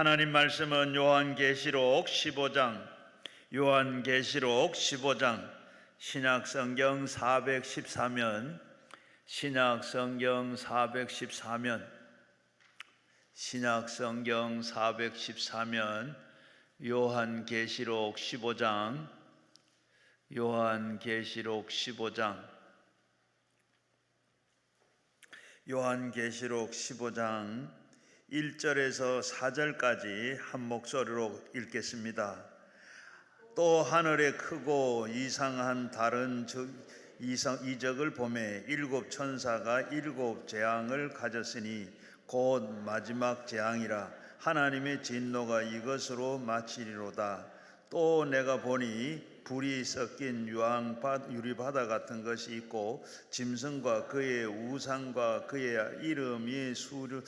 하나님 말씀은 요한계시록 15장 신약성경 414면 요한계시록 15장 1절에서 4절까지 한 목소리로 읽겠습니다. 또 하늘에 크고 이상한 다른 이적을 보매 일곱 천사가 일곱 재앙을 가졌으니 곧 마지막 재앙이라. 하나님의 진노가 이것으로 마치리로다. 또 내가 보니 불이 섞인 유리바다 같은 것이 있고 짐승과 그의 우상과 그의 이름이 수를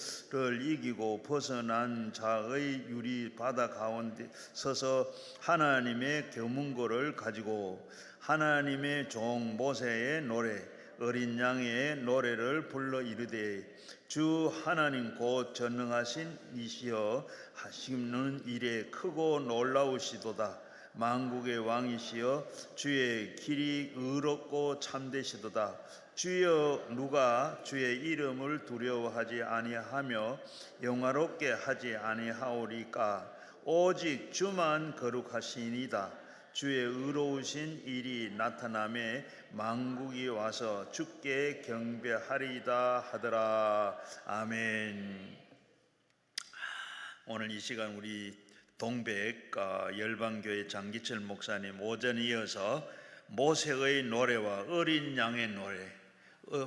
이기고 벗어난 자의 유리바다 가운데 서서 하나님의 교문고를 가지고 하나님의 종 모세의 노래 어린 양의 노래를 불러 이르되 주 하나님 곧 전능하신 이시여 하시는 일에 크고 놀라우시도다. 만국의 왕이시여 주의 길이 의롭고 참되시도다. 주여 누가 주의 이름을 두려워하지 아니하며 영화롭게 하지 아니하오리까. 오직 주만 거룩하시니이다. 주의 의로우신 일이 나타나매 만국이 와서 주께 경배하리이다 하더라. 아멘. 오늘 이 시간 우리 동백 열방교회 장기철 목사님 오전에 이어서 모세의 노래와 어린 양의 노래,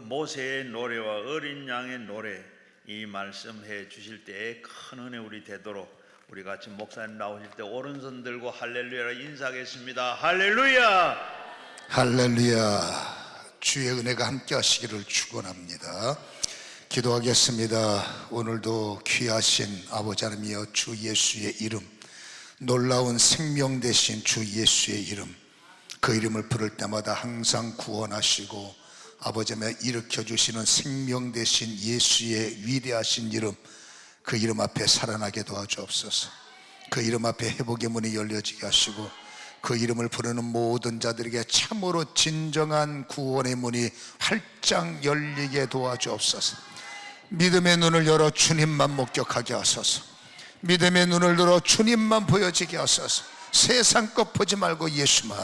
모세의 노래와 어린 양의 노래 이 말씀해 주실 때에 큰 은혜 우리 되도록 우리 같이 목사님 나오실 때 오른손 들고 할렐루야라 인사하겠습니다. 할렐루야. 할렐루야. 주의 은혜가 함께 하시기를 축원합니다. 기도하겠습니다. 오늘도 귀하신 아버지 하나님이여 주 예수의 이름, 놀라운 생명 되신 주 예수의 이름, 그 이름을 부를 때마다 항상 구원하시고 아버지 하나님 일으켜주시는 생명 되신 예수의 위대하신 이름, 그 이름 앞에 살아나게 도와주옵소서. 그 이름 앞에 회복의 문이 열려지게 하시고 그 이름을 부르는 모든 자들에게 참으로 진정한 구원의 문이 활짝 열리게 도와주옵소서. 믿음의 눈을 열어 주님만 목격하게 하소서. 믿음의 눈을 열어 주님만 보여지게 하소서. 세상 것 보지 말고 예수만,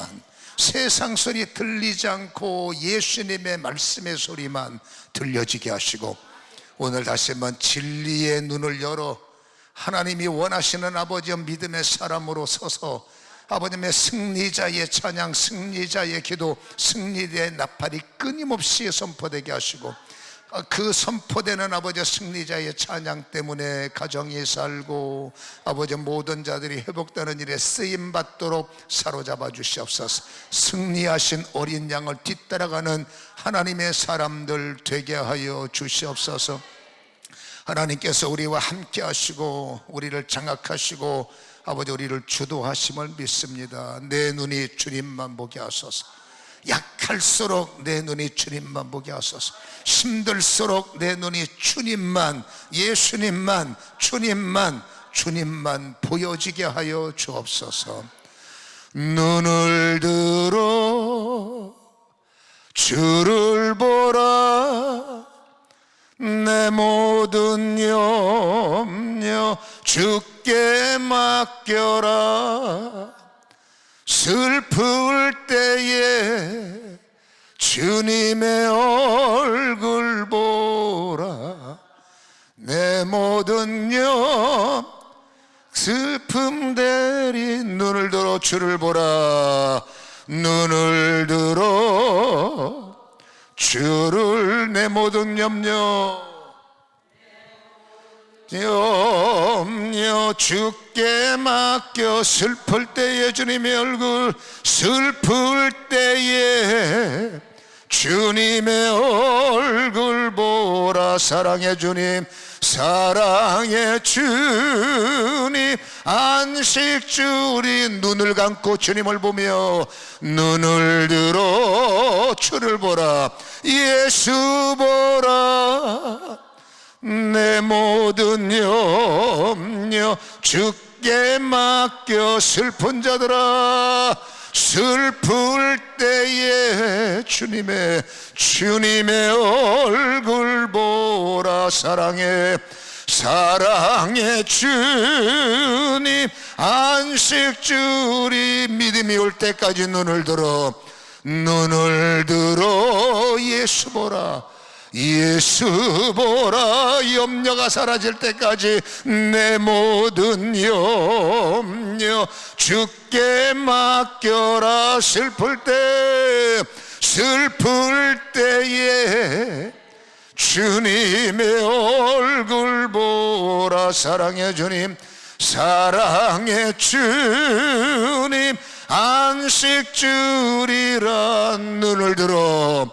세상 소리 들리지 않고 예수님의 말씀의 소리만 들려지게 하시고 오늘 다시 한번 진리의 눈을 열어 하나님이 원하시는 아버지의 믿음의 사람으로 서서 아버님의 승리자의 찬양, 승리자의 기도, 승리의 나팔이 끊임없이 선포되게 하시고 그 선포되는 아버지 승리자의 찬양 때문에 가정이 살고 아버지 모든 자들이 회복되는 일에 쓰임받도록 사로잡아 주시옵소서. 승리하신 어린 양을 뒤따라가는 하나님의 사람들 되게 하여 주시옵소서. 하나님께서 우리와 함께 하시고 우리를 장악하시고 아버지 우리를 주도하심을 믿습니다. 내 눈이 주님만 보게 하소서. 약할수록 내 눈이 주님만 보게 하소서. 힘들수록 내 눈이 주님만, 예수님만, 주님만 보여지게 하여 주옵소서. 눈을 들어 주를 보라. 내 모든 염려 주께 맡겨라. 슬플 때에 주님의 얼굴 보라. 내 모든 슬픔 대리 눈을 들어 주를 보라. 눈을 들어 주를 내 모든 염려 주께 맡겨. 슬플 때에 주님의 얼굴, 슬플 때에 주님의 얼굴 보라. 사랑의 주님, 사랑의 주님, 안식주 우리 눈을 감고 주님을 보며 눈을 들어 주를 보라. 예수 보라. 내 모든 염려 주께 맡겨. 슬픈 자들아, 슬플 때에 주님의 얼굴 보라. 사랑의 주님 안식 주리. 믿음이 올 때까지 눈을 들어 예수 보라. 예수 보라. 염려가 사라질 때까지 내 모든 염려 주께 맡겨라. 슬플 때에 주님의 얼굴 보라. 사랑의 주님 안식 주리라. 눈을 들어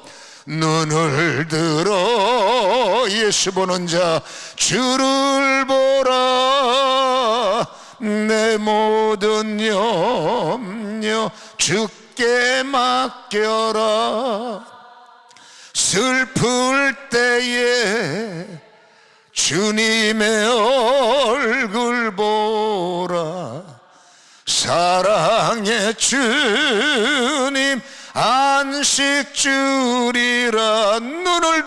예수 보는 자 주를 보라. 내 모든 염려 주께 맡겨라. 슬플 때에 주님의 얼굴 보라. 사랑의 주님 안식 주리라. 눈을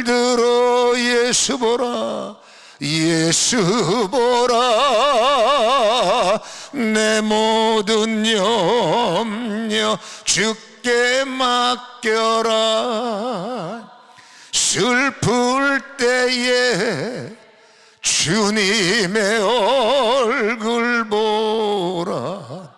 들어 예수 보라. 예수 보라. 내 모든 염려 주께 맡겨라. 슬플 때에 주님의 얼굴 보라.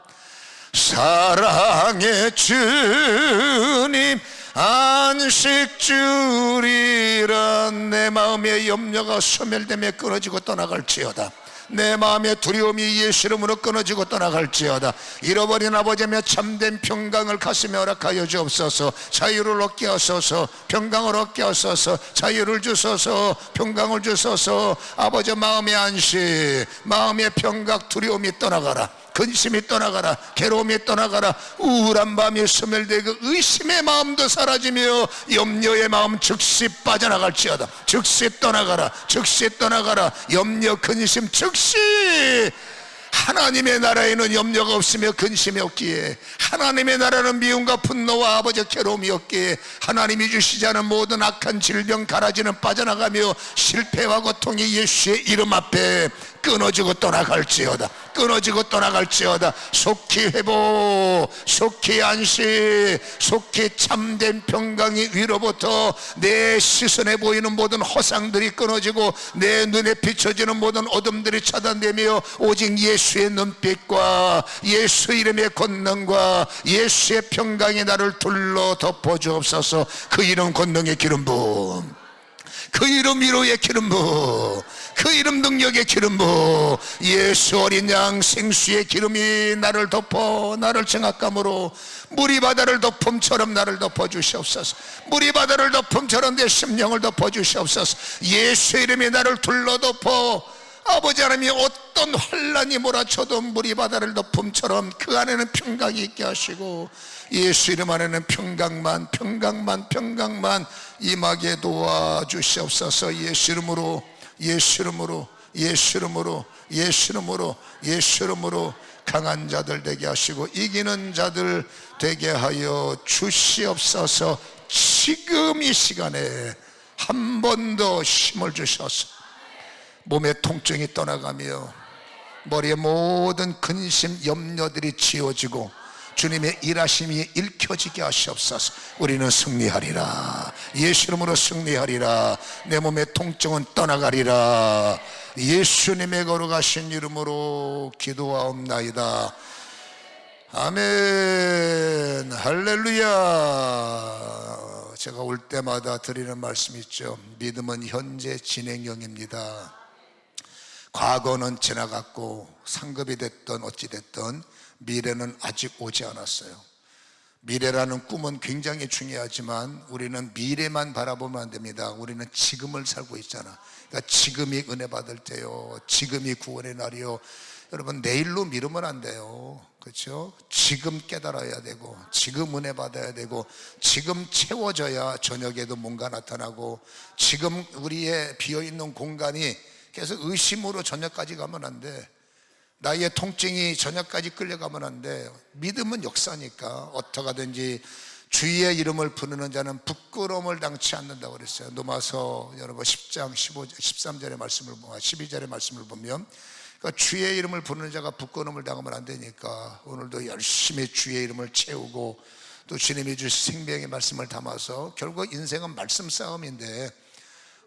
사랑의 주님 안식 주리라. 내 마음의 염려가 소멸되며 끊어지고 떠나갈지어다. 내 마음의 두려움이 예수 이름으로 끊어지고 떠나갈지어다. 잃어버린 아버지며 참된 평강을 가슴에 허락하여 주옵소서. 자유를 얻게 하소서. 평강을 얻게 하소서. 자유를 주소서. 평강을 주소서. 아버지 마음의 안식, 마음의 평강, 두려움이 떠나가라. 근심이 떠나가라. 괴로움이 떠나가라. 우울한 밤이 소멸되고 의심의 마음도 사라지며 염려의 마음 즉시 빠져나갈지어다. 즉시 떠나가라. 즉시 떠나가라. 염려 근심 즉시. 하나님의 나라에는 염려가 없으며 근심이 없기에, 하나님의 나라는 미움과 분노와 아버지 괴로움이 없기에, 하나님이 주시지 않은 모든 악한 질병 가라지는 빠져나가며 실패와 고통이 예수의 이름 앞에 끊어지고 떠나갈지어다. 끊어지고 떠나갈지어다. 속히 회복, 속히 안식, 속히 참된 평강이 위로부터 내 시선에 보이는 모든 허상들이 끊어지고 내 눈에 비춰지는 모든 어둠들이 차단되며 오직 예수의 눈빛과 예수 이름의 권능과 예수의 평강이 나를 둘러 덮어 주옵소서. 그 이름 권능의 기름 부음, 그 이름 위로의 기름 부음, 그 이름 능력의 기름 부음, 예수 어린 양 생수의 기름이 나를 덮어 나를 정확감으로 물이 바다를 덮음처럼 나를 덮어 주시옵소서. 물이 바다를 덮음처럼 내 심령을 덮어 주시옵소서. 예수 이름이 나를 둘러 덮어 아버지 하나님이 어떤 환란이 몰아쳐도 물이 바다를 덮음처럼 그 안에는 평강이 있게 하시고 예수 이름 안에는 평강만 임하게 도와주시옵소서. 예수 이름으로 예수 이름으로 예수 이름으로 예수 이름으로 예수 이름으로 강한 자들 되게 하시고 이기는 자들 되게 하여 주시옵소서. 지금 이 시간에 한 번 더 힘을 주셔서 몸의 통증이 떠나가며 머리의 모든 근심 염려들이 지워지고 주님의 일하심이 읽혀지게 하시옵소서. 우리는 승리하리라. 예수 이름으로 승리하리라. 내 몸의 통증은 떠나가리라. 예수님의 거룩하신 이름으로 기도하옵나이다. 아멘. 할렐루야. 제가 올 때마다 드리는 말씀이 있죠. 믿음은 현재 진행형입니다. 과거는 지나갔고 상급이 됐든 어찌 됐든 미래는 아직 오지 않았어요. 미래라는 꿈은 굉장히 중요하지만 우리는 미래만 바라보면 안 됩니다. 우리는 지금을 살고 있잖아. 그러니까 지금이 은혜 받을 때요, 지금이 구원의 날이요. 여러분, 내일로 미루면 안 돼요. 그렇죠? 지금 깨달아야 되고, 지금 은혜 받아야 되고, 지금 채워져야 저녁에도 뭔가 나타나고, 지금 우리의 비어있는 공간이 계속 의심으로 저녁까지 가면 안 돼. 나의 통증이 저녁까지 끌려가면 안 돼. 믿음은 역사니까 어떻게 하든지 주의 이름을 부르는 자는 부끄러움을 당치 않는다고 그랬어요. 로마서 여러분 10장 13절의 말씀을 보면, 12절의 말씀을 보면, 그러니까 주의 이름을 부르는 자가 부끄러움을 당하면 안 되니까 오늘도 열심히 주의 이름을 채우고, 또 주님이 주신 생명의 말씀을 담아서, 결국 인생은 말씀 싸움인데,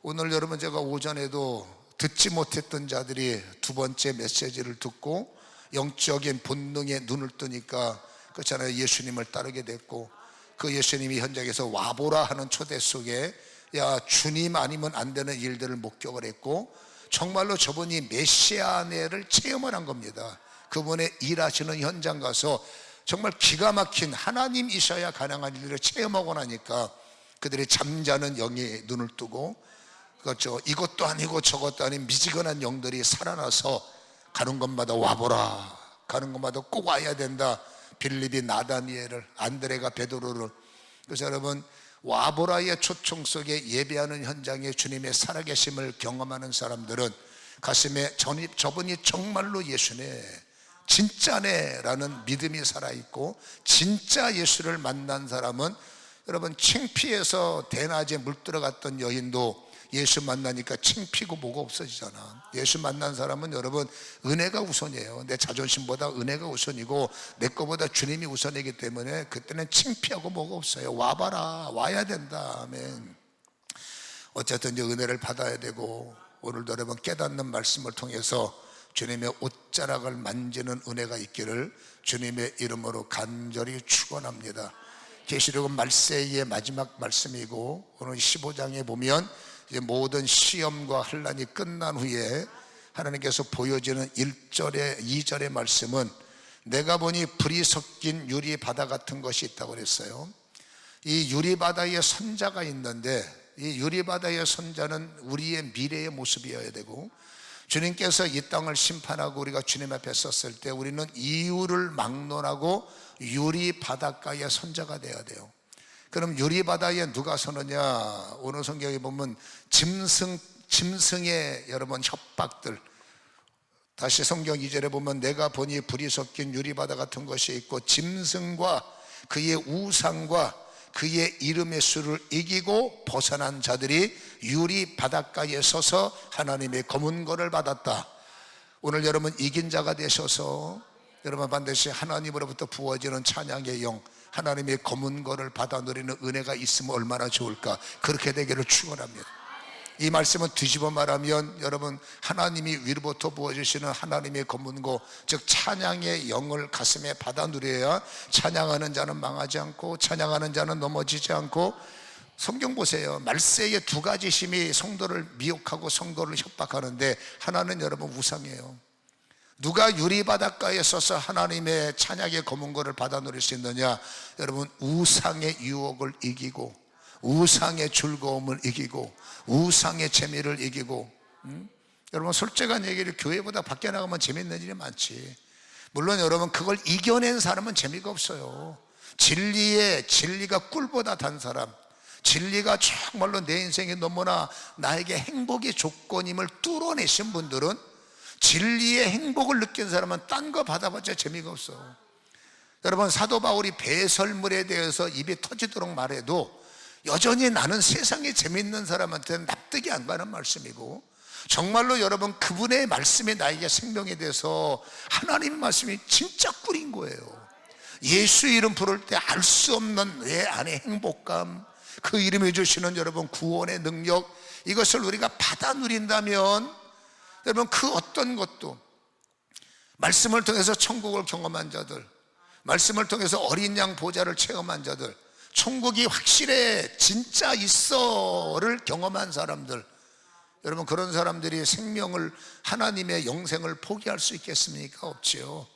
오늘 여러분 제가 오전에도 듣지 못했던 자들이 두 번째 메시지를 듣고 영적인 본능에 눈을 뜨니까, 그렇잖아요, 예수님을 따르게 됐고, 그 예수님이 현장에서 와보라 하는 초대 속에 야 주님 아니면 안 되는 일들을 목격을 했고, 정말로 저분이 메시아네를 체험을 한 겁니다. 그분의 일하시는 현장 가서 정말 기가 막힌 하나님이셔야 가능한 일들을 체험하고 나니까 그들이 잠자는 영이 눈을 뜨고, 그렇죠, 이것도 아니고 저것도 아닌 미지근한 영들이 살아나서 가는 곳마다 와보라, 가는 곳마다 꼭 와야 된다. 빌립이 나다니엘을, 안드레가 베드로를. 그래서 여러분, 와보라의 초청 속에 예배하는 현장에 주님의 살아계심을 경험하는 사람들은 가슴에 저분이 정말로 예수네, 진짜네 라는 믿음이 살아있고, 진짜 예수를 만난 사람은, 여러분, 창피해서 대낮에 물 들어갔던 여인도 예수 만나니까 창피고 뭐가 없어지잖아. 예수 만난 사람은 여러분 은혜가 우선이에요. 내 자존심보다 은혜가 우선이고 내 거보다 주님이 우선이기 때문에 그때는 창피하고 뭐가 없어요. 와봐라, 와야 된다. 아멘. 어쨌든 이제 은혜를 받아야 되고, 오늘도 여러분 깨닫는 말씀을 통해서 주님의 옷자락을 만지는 은혜가 있기를 주님의 이름으로 간절히 축원합니다. 계시록은 말세의 마지막 말씀이고, 오늘 15장에 보면 이제 모든 시험과 환난이 끝난 후에 하나님께서 보여지는 1절에 2절의 말씀은, 내가 보니 불이 섞인 유리바다 같은 것이 있다고 그랬어요. 이 유리바다에 선자가 있는데, 이 유리바다의 선자는 우리의 미래의 모습이어야 되고, 주님께서 이 땅을 심판하고 우리가 주님 앞에 섰을 때 우리는 이유를 막론하고 유리바닷가의 선자가 되어야 돼요. 그럼 유리바다에 누가 서느냐? 오늘 성경에 보면 짐승의 여러분 협박들, 다시 성경 2절에 보면 내가 보니 불이 섞인 유리바다 같은 것이 있고, 짐승과 그의 우상과 그의 이름의 수를 이기고 벗어난 자들이 유리바닷가에 서서 하나님의 검은 거를 받았다. 오늘 여러분 이긴 자가 되셔서 여러분 반드시 하나님으로부터 부어지는 찬양의 영, 하나님의 검은 거를 받아 누리는 은혜가 있으면 얼마나 좋을까. 그렇게 되기를 축원합니다. 이 말씀은 뒤집어 말하면 여러분 하나님이 위로부터 부어주시는 하나님의 검은 거, 즉 찬양의 영을 가슴에 받아 누려야 찬양하는 자는 망하지 않고 찬양하는 자는 넘어지지 않고. 성경 보세요. 말세의 두 가지 힘이 성도를 미혹하고 성도를 협박하는데, 하나는 여러분 우상이에요. 누가 유리바닷가에 서서 하나님의 찬양의 검은 거를 받아 누릴 수 있느냐? 여러분 우상의 유혹을 이기고, 우상의 즐거움을 이기고, 우상의 재미를 이기고. 여러분 솔직한 얘기를, 교회보다 밖에 나가면 재밌는 일이 많지. 물론 여러분 그걸 이겨낸 사람은 재미가 없어요. 진리가 꿀보다 단 사람, 진리가 정말로 내 인생에 너무나 나에게 행복의 조건임을 뚫어내신 분들은, 진리의 행복을 느낀 사람은 딴 거 받아봤자 재미가 없어. 여러분 사도 바울이 배설물에 대해서 입이 터지도록 말해도 여전히 나는 세상에 재밌는 사람한테는 납득이 안 가는 말씀이고, 정말로 여러분 그분의 말씀이 나에게 생명에 대해서 하나님의 말씀이 진짜 꿀인 거예요. 예수 이름 부를 때 알 수 없는 내 안의 행복감, 그 이름이 주시는 여러분 구원의 능력, 이것을 우리가 받아 누린다면 여러분 그 어떤 것도, 말씀을 통해서 천국을 경험한 자들, 말씀을 통해서 어린 양 보좌를 체험한 자들, 천국이 확실해, 진짜 있어를 경험한 사람들, 여러분 그런 사람들이 생명을, 하나님의 영생을 포기할 수 있겠습니까? 없지요.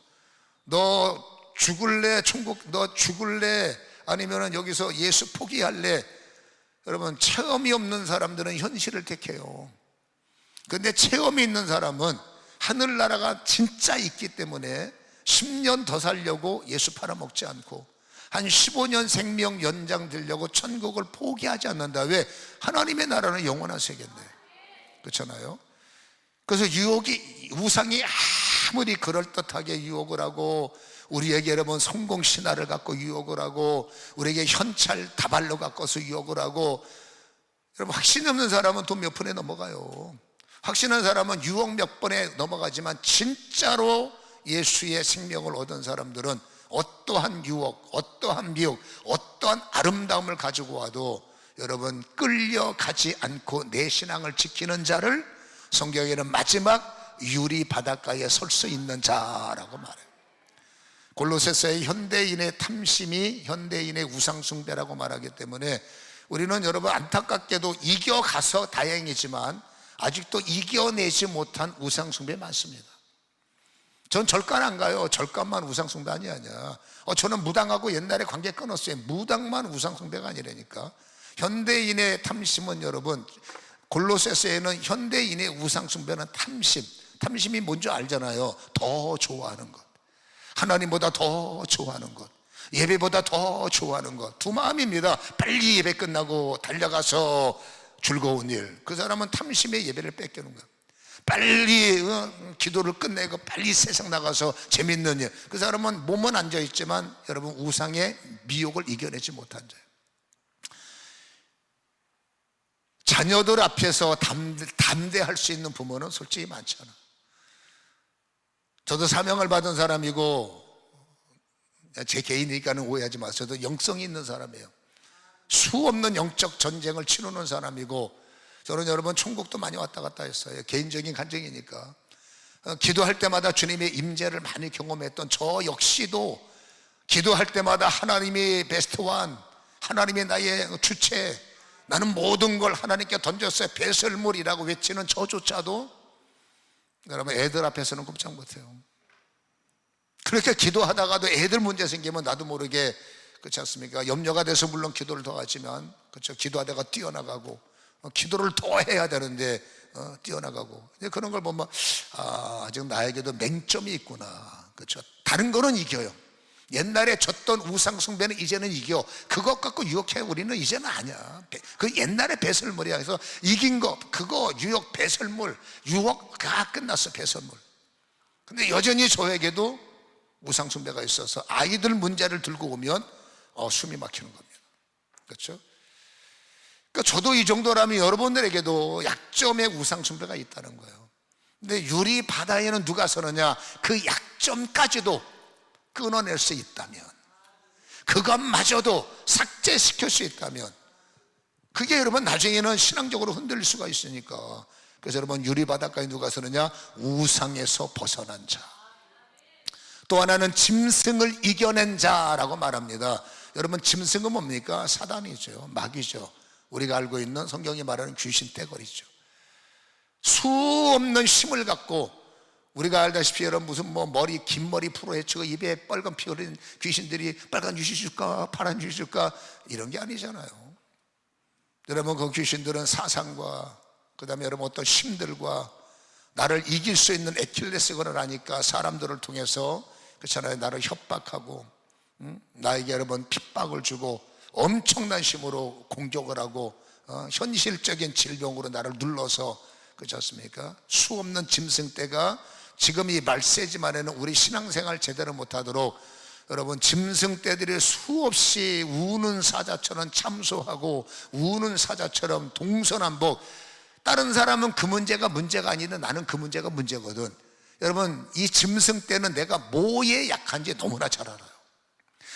너 죽을래? 천국, 너 죽을래? 아니면은 여기서 예수 포기할래? 여러분, 체험이 없는 사람들은 현실을 택해요. 근데 체험이 있는 사람은 하늘나라가 진짜 있기 때문에 10년 더 살려고 예수 팔아먹지 않고 한 15년 생명 연장 되려고 천국을 포기하지 않는다. 왜? 하나님의 나라는 영원한 세계인데. 그렇잖아요. 그래서 유혹이, 우상이 아무리 그럴듯하게 유혹을 하고 우리에게 여러분 성공 신화를 갖고 유혹을 하고 우리에게 현찰 다발로 갖고서 유혹을 하고, 여러분 확신 없는 사람은 돈 몇 푼에 넘어가요. 확신한 사람은 유혹 몇 번에 넘어가지만 진짜로 예수의 생명을 얻은 사람들은 어떠한 유혹, 어떠한 미혹, 어떠한 아름다움을 가지고 와도 여러분 끌려가지 않고 내 신앙을 지키는 자를 성경에는 마지막 유리 바닷가에 설 수 있는 자라고 말해요. 골로새서의 현대인의 탐심이 현대인의 우상숭배라고 말하기 때문에 우리는 여러분 안타깝게도 이겨가서 다행이지만 아직도 이겨내지 못한 우상숭배 많습니다. 전 절간 안 가요. 절간만 우상숭배 아니야. 저는 무당하고 옛날에 관계 끊었어요. 무당만 우상숭배가 아니라니까. 현대인의 탐심은 여러분, 골로새서에는 현대인의 우상숭배는 탐심이 뭔지 알잖아요. 더 좋아하는 것, 하나님보다 더 좋아하는 것, 예배보다 더 좋아하는 것. 두 마음입니다. 빨리 예배 끝나고 달려가서 즐거운 일. 그 사람은 탐심의 예배를 뺏기는 거야. 빨리 기도를 끝내고 빨리 세상 나가서 재밌는 일. 그 사람은 몸은 앉아있지만 여러분 우상의 미혹을 이겨내지 못한 자예요. 자녀들 앞에서 담대할 수 있는 부모는 솔직히 많지 않아. 저도 사명을 받은 사람이고 제 개인이니까는 오해하지 마세요. 저도 영성이 있는 사람이에요. 수 없는 영적 전쟁을 치르는 사람이고, 저는 여러분 천국도 많이 왔다 갔다 했어요. 개인적인 간증이니까. 기도할 때마다 주님의 임재를 많이 경험했던 저 역시도 기도할 때마다 하나님이 베스트 원, 하나님이 나의 주체, 나는 모든 걸 하나님께 던졌어요, 배설물이라고 외치는 저조차도 여러분 애들 앞에서는 꼼짝 못해요. 그렇게 기도하다가도 애들 문제 생기면 나도 모르게, 그렇지 않습니까? 염려가 돼서 물론 기도를 더 하지만, 그렇죠, 기도하다가 뛰어나가고, 기도를 더 해야 되는데 뛰어나가고. 그런 걸 보면 아직 나에게도 맹점이 있구나. 그렇죠? 다른 거는 이겨요. 옛날에 졌던 우상숭배는 이제는 이겨. 그것 갖고 유혹해 우리는 이제는 아니야. 그 옛날에 배설물이야. 그래서 이긴 거 그거 유혹 배설물, 유혹 다 끝났어. 배설물. 근데 여전히 저에게도 우상숭배가 있어서 아이들 문제를 들고 오면 숨이 막히는 겁니다. 그렇죠? 그러니까 저도 이 정도라면 여러분들에게도 약점의 우상숭배가 있다는 거예요. 근데 유리 바다에는 누가 서느냐? 그 약점까지도 끊어낼 수 있다면, 그것마저도 삭제시킬 수 있다면, 그게 여러분 나중에는 신앙적으로 흔들릴 수가 있으니까. 그래서 여러분 유리 바닷가에 누가 서느냐? 우상에서 벗어난 자. 또 하나는 짐승을 이겨낸 자라고 말합니다. 여러분 짐승은 뭡니까? 사단이죠. 마귀죠. 우리가 알고 있는 성경이 말하는 귀신 떼거리죠. 수 없는 힘을 갖고, 우리가 알다시피 여러분 무슨 머리 긴 머리 풀어헤치고 입에 빨간 피 흘린 귀신들이 빨간 유시 줄까 파란 유시 줄까 이런 게 아니잖아요. 여러분 그 귀신들은 사상과 그 다음에 여러분 어떤 힘들과 나를 이길 수 있는 애킬레스건을 아니까 사람들을 통해서, 그렇잖아요, 나를 협박하고 나에게 여러분 핍박을 주고 엄청난 힘으로 공격을 하고 현실적인 질병으로 나를 눌러서, 그렇지 않습니까? 수 없는 짐승떼가 지금 이 말세지만에는 우리 신앙생활 제대로 못하도록 여러분 짐승떼들이 수없이 우는 사자처럼 참소하고 우는 사자처럼 동서남북. 다른 사람은 그 문제가 아닌데 나는 그 문제가 문제거든. 여러분 이 짐승떼는 내가 뭐에 약한지 너무나 잘 알아요.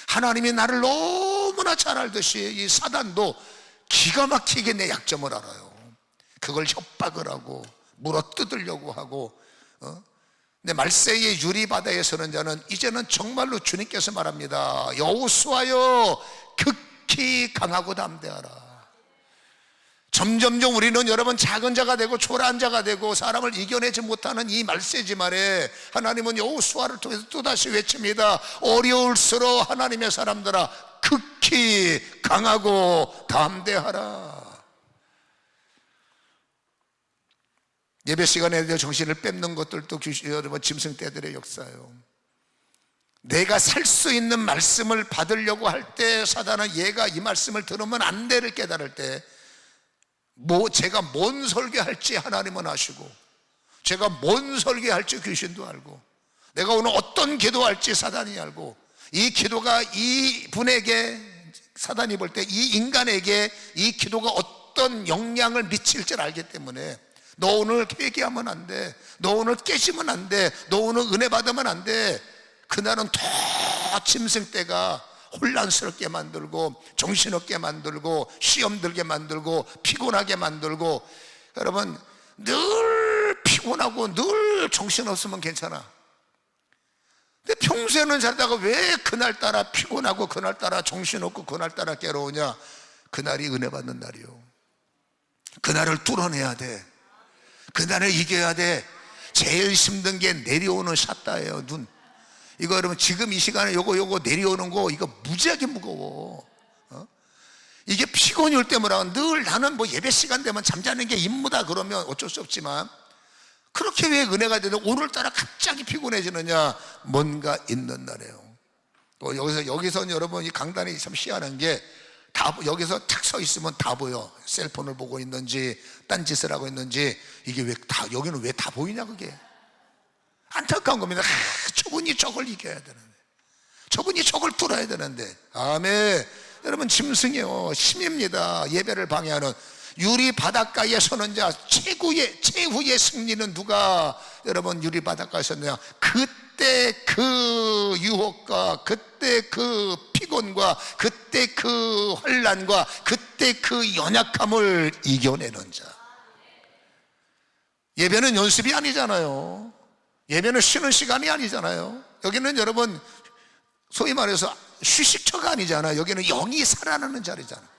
하나님이 나를 너무나 잘 알듯이 이 사단도 기가 막히게 내 약점을 알아요. 그걸 협박을 하고 물어뜯으려고 하고. 근데 말세의 유리바다에 서는 자는 이제는 정말로 주님께서 말합니다. 여호수아여 극히 강하고 담대하라. 점점점 우리는 여러분 작은 자가 되고 초라한 자가 되고 사람을 이겨내지 못하는 이 말세지 말에 하나님은 여호수아를 통해서 또다시 외칩니다. 어려울수록 하나님의 사람들아 극히 강하고 담대하라. 예배 시간에 대해 정신을 뺏는 것들도 여러분 짐승떼들의 역사예요. 내가 살 수 있는 말씀을 받으려고 할 때 사단은 얘가 이 말씀을 들으면 안 돼를 깨달을 때 제가 뭔 설교할지 하나님은 아시고, 제가 뭔 설교할지 귀신도 알고, 내가 오늘 어떤 기도할지 사단이 알고, 이 기도가 이 분에게, 사단이 볼 때 이 인간에게 이 기도가 어떤 영향을 미칠지 알기 때문에 너 오늘 회개하면 안 돼, 너 오늘 깨지면 안 돼, 너 오늘 은혜 받으면 안 돼. 그날은 더 짐승떼가 혼란스럽게 만들고 정신없게 만들고 시험 들게 만들고 피곤하게 만들고, 여러분 늘 피곤하고 늘 정신없으면 괜찮아. 근데 평소에는 잘다가 왜 그날따라 피곤하고 그날따라 정신없고 그날따라 괴로우냐? 그날이 은혜 받는 날이요. 그날을 뚫어내야 돼. 그날을 이겨야 돼. 제일 힘든 게 내려오는 샷다예요. 눈. 이거 여러분 지금 이 시간에 요거 내려오는 거 이거 무지하게 무거워. 이게 피곤이 올 때 뭐라, 늘 나는 뭐 예배 시간 되면 잠자는 게 임무다 그러면 어쩔 수 없지만, 그렇게 왜 은혜가 되는 오늘따라 갑자기 피곤해지느냐? 뭔가 있는 날이에요. 또 여기서 여러분 이 강단이 참 희한한 게, 다 여기서 탁 서 있으면 다 보여. 셀폰을 보고 있는지 딴짓을 하고 있는지, 이게 왜 다, 여기는 왜 다 보이냐? 그게 안타까운 겁니다. 저분이 저걸 이겨야 되는데, 저분이 저걸 뚫어야 되는데. 아멘. 여러분 짐승이요, 힘입니다. 예배를 방해하는. 유리 바닷가에 서는 자, 최후의 승리는 누가 여러분 유리 바닷가에 섰느냐? 그때 그 유혹과 그때 그 피곤과 그때 그 환난과 그때 그 연약함을 이겨내는 자. 예배는 연습이 아니잖아요. 예배는 쉬는 시간이 아니잖아요. 여기는 여러분 소위 말해서 휴식처가 아니잖아요. 여기는 영이 살아나는 자리잖아요.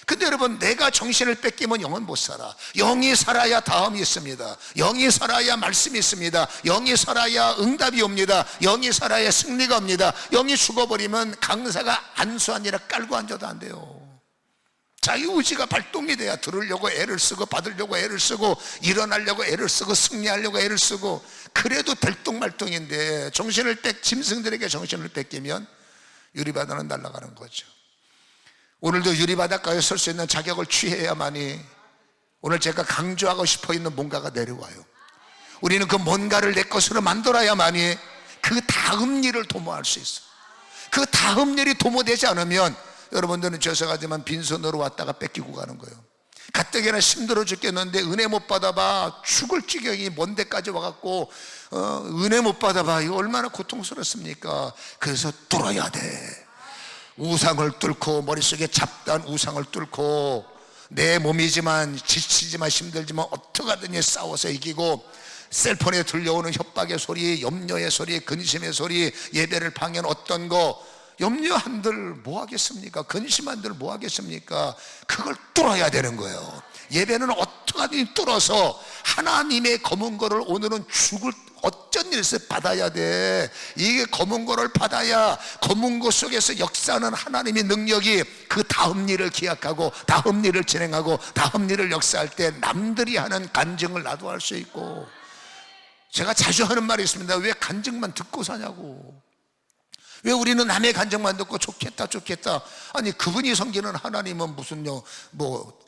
근데 여러분 내가 정신을 뺏기면 영은 못 살아. 영이 살아야 다음이 있습니다. 영이 살아야 말씀이 있습니다. 영이 살아야 응답이 옵니다. 영이 살아야 승리가 옵니다. 영이 죽어버리면 강사가 안수 아니라 깔고 앉아도 안 돼요. 자유의지가 발동이 돼야 들으려고 애를 쓰고 받으려고 애를 쓰고 일어나려고 애를 쓰고 승리하려고 애를 쓰고, 그래도 들뚱말뚱인데 짐승들에게 정신을 뺏기면 유리바다는 날아가는 거죠. 오늘도 유리바닷가에 설 수 있는 자격을 취해야만이 오늘 제가 강조하고 싶어 있는 뭔가가 내려와요. 우리는 그 뭔가를 내 것으로 만들어야만이 그 다음 일을 도모할 수 있어. 그 다음 일이 도모되지 않으면 여러분들은 죄송하지만 빈손으로 왔다가 뺏기고 가는 거예요. 가뜩이나 힘들어 죽겠는데 은혜 못 받아봐 죽을 지경이 먼 데까지 와갖고 은혜 못 받아봐, 이거 얼마나 고통스럽습니까? 그래서 뚫어야 돼. 우상을 뚫고, 머릿속에 잡다한 우상을 뚫고, 내 몸이지만 지치지만 힘들지만 어떡하든지 싸워서 이기고, 셀폰에 들려오는 협박의 소리, 염려의 소리, 근심의 소리, 예배를 방해하는 어떤 거, 염려한들 뭐 하겠습니까? 근심한들 뭐 하겠습니까? 그걸 뚫어야 되는 거예요. 예배는 어떻게든 뚫어서 하나님의 검은 거를 오늘은 어쩐 일에서 받아야 돼. 이게 검은 거를 받아야 검은 거 속에서 역사하는 하나님의 능력이 그 다음 일을 기약하고 다음 일을 진행하고 다음 일을 역사할 때 남들이 하는 간증을 나도 할 수 있고. 제가 자주 하는 말이 있습니다. 왜 간증만 듣고 사냐고. 왜 우리는 남의 간증만 듣고 좋겠다 좋겠다. 아니 그분이 섬기는 하나님은 무슨요 뭐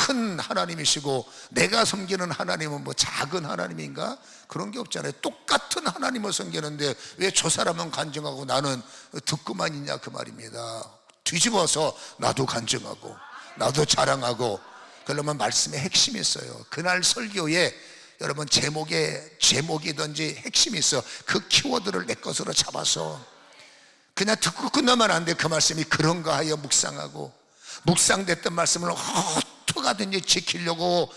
큰 하나님이시고 내가 섬기는 하나님은 뭐 작은 하나님인가? 그런 게 없잖아요. 똑같은 하나님을 섬기는데 왜 저 사람은 간증하고 나는 듣고만 있냐 그 말입니다. 뒤집어서 나도 간증하고 나도 자랑하고. 그러면 말씀의 핵심이 있어요. 그날 설교에 여러분 제목이든지 핵심이 있어. 그 키워드를 내 것으로 잡아서 그냥 듣고 끝나면 안 돼. 그 말씀이 그런가 하여 묵상하고, 묵상됐던 말씀을 어떻게든지 지키려고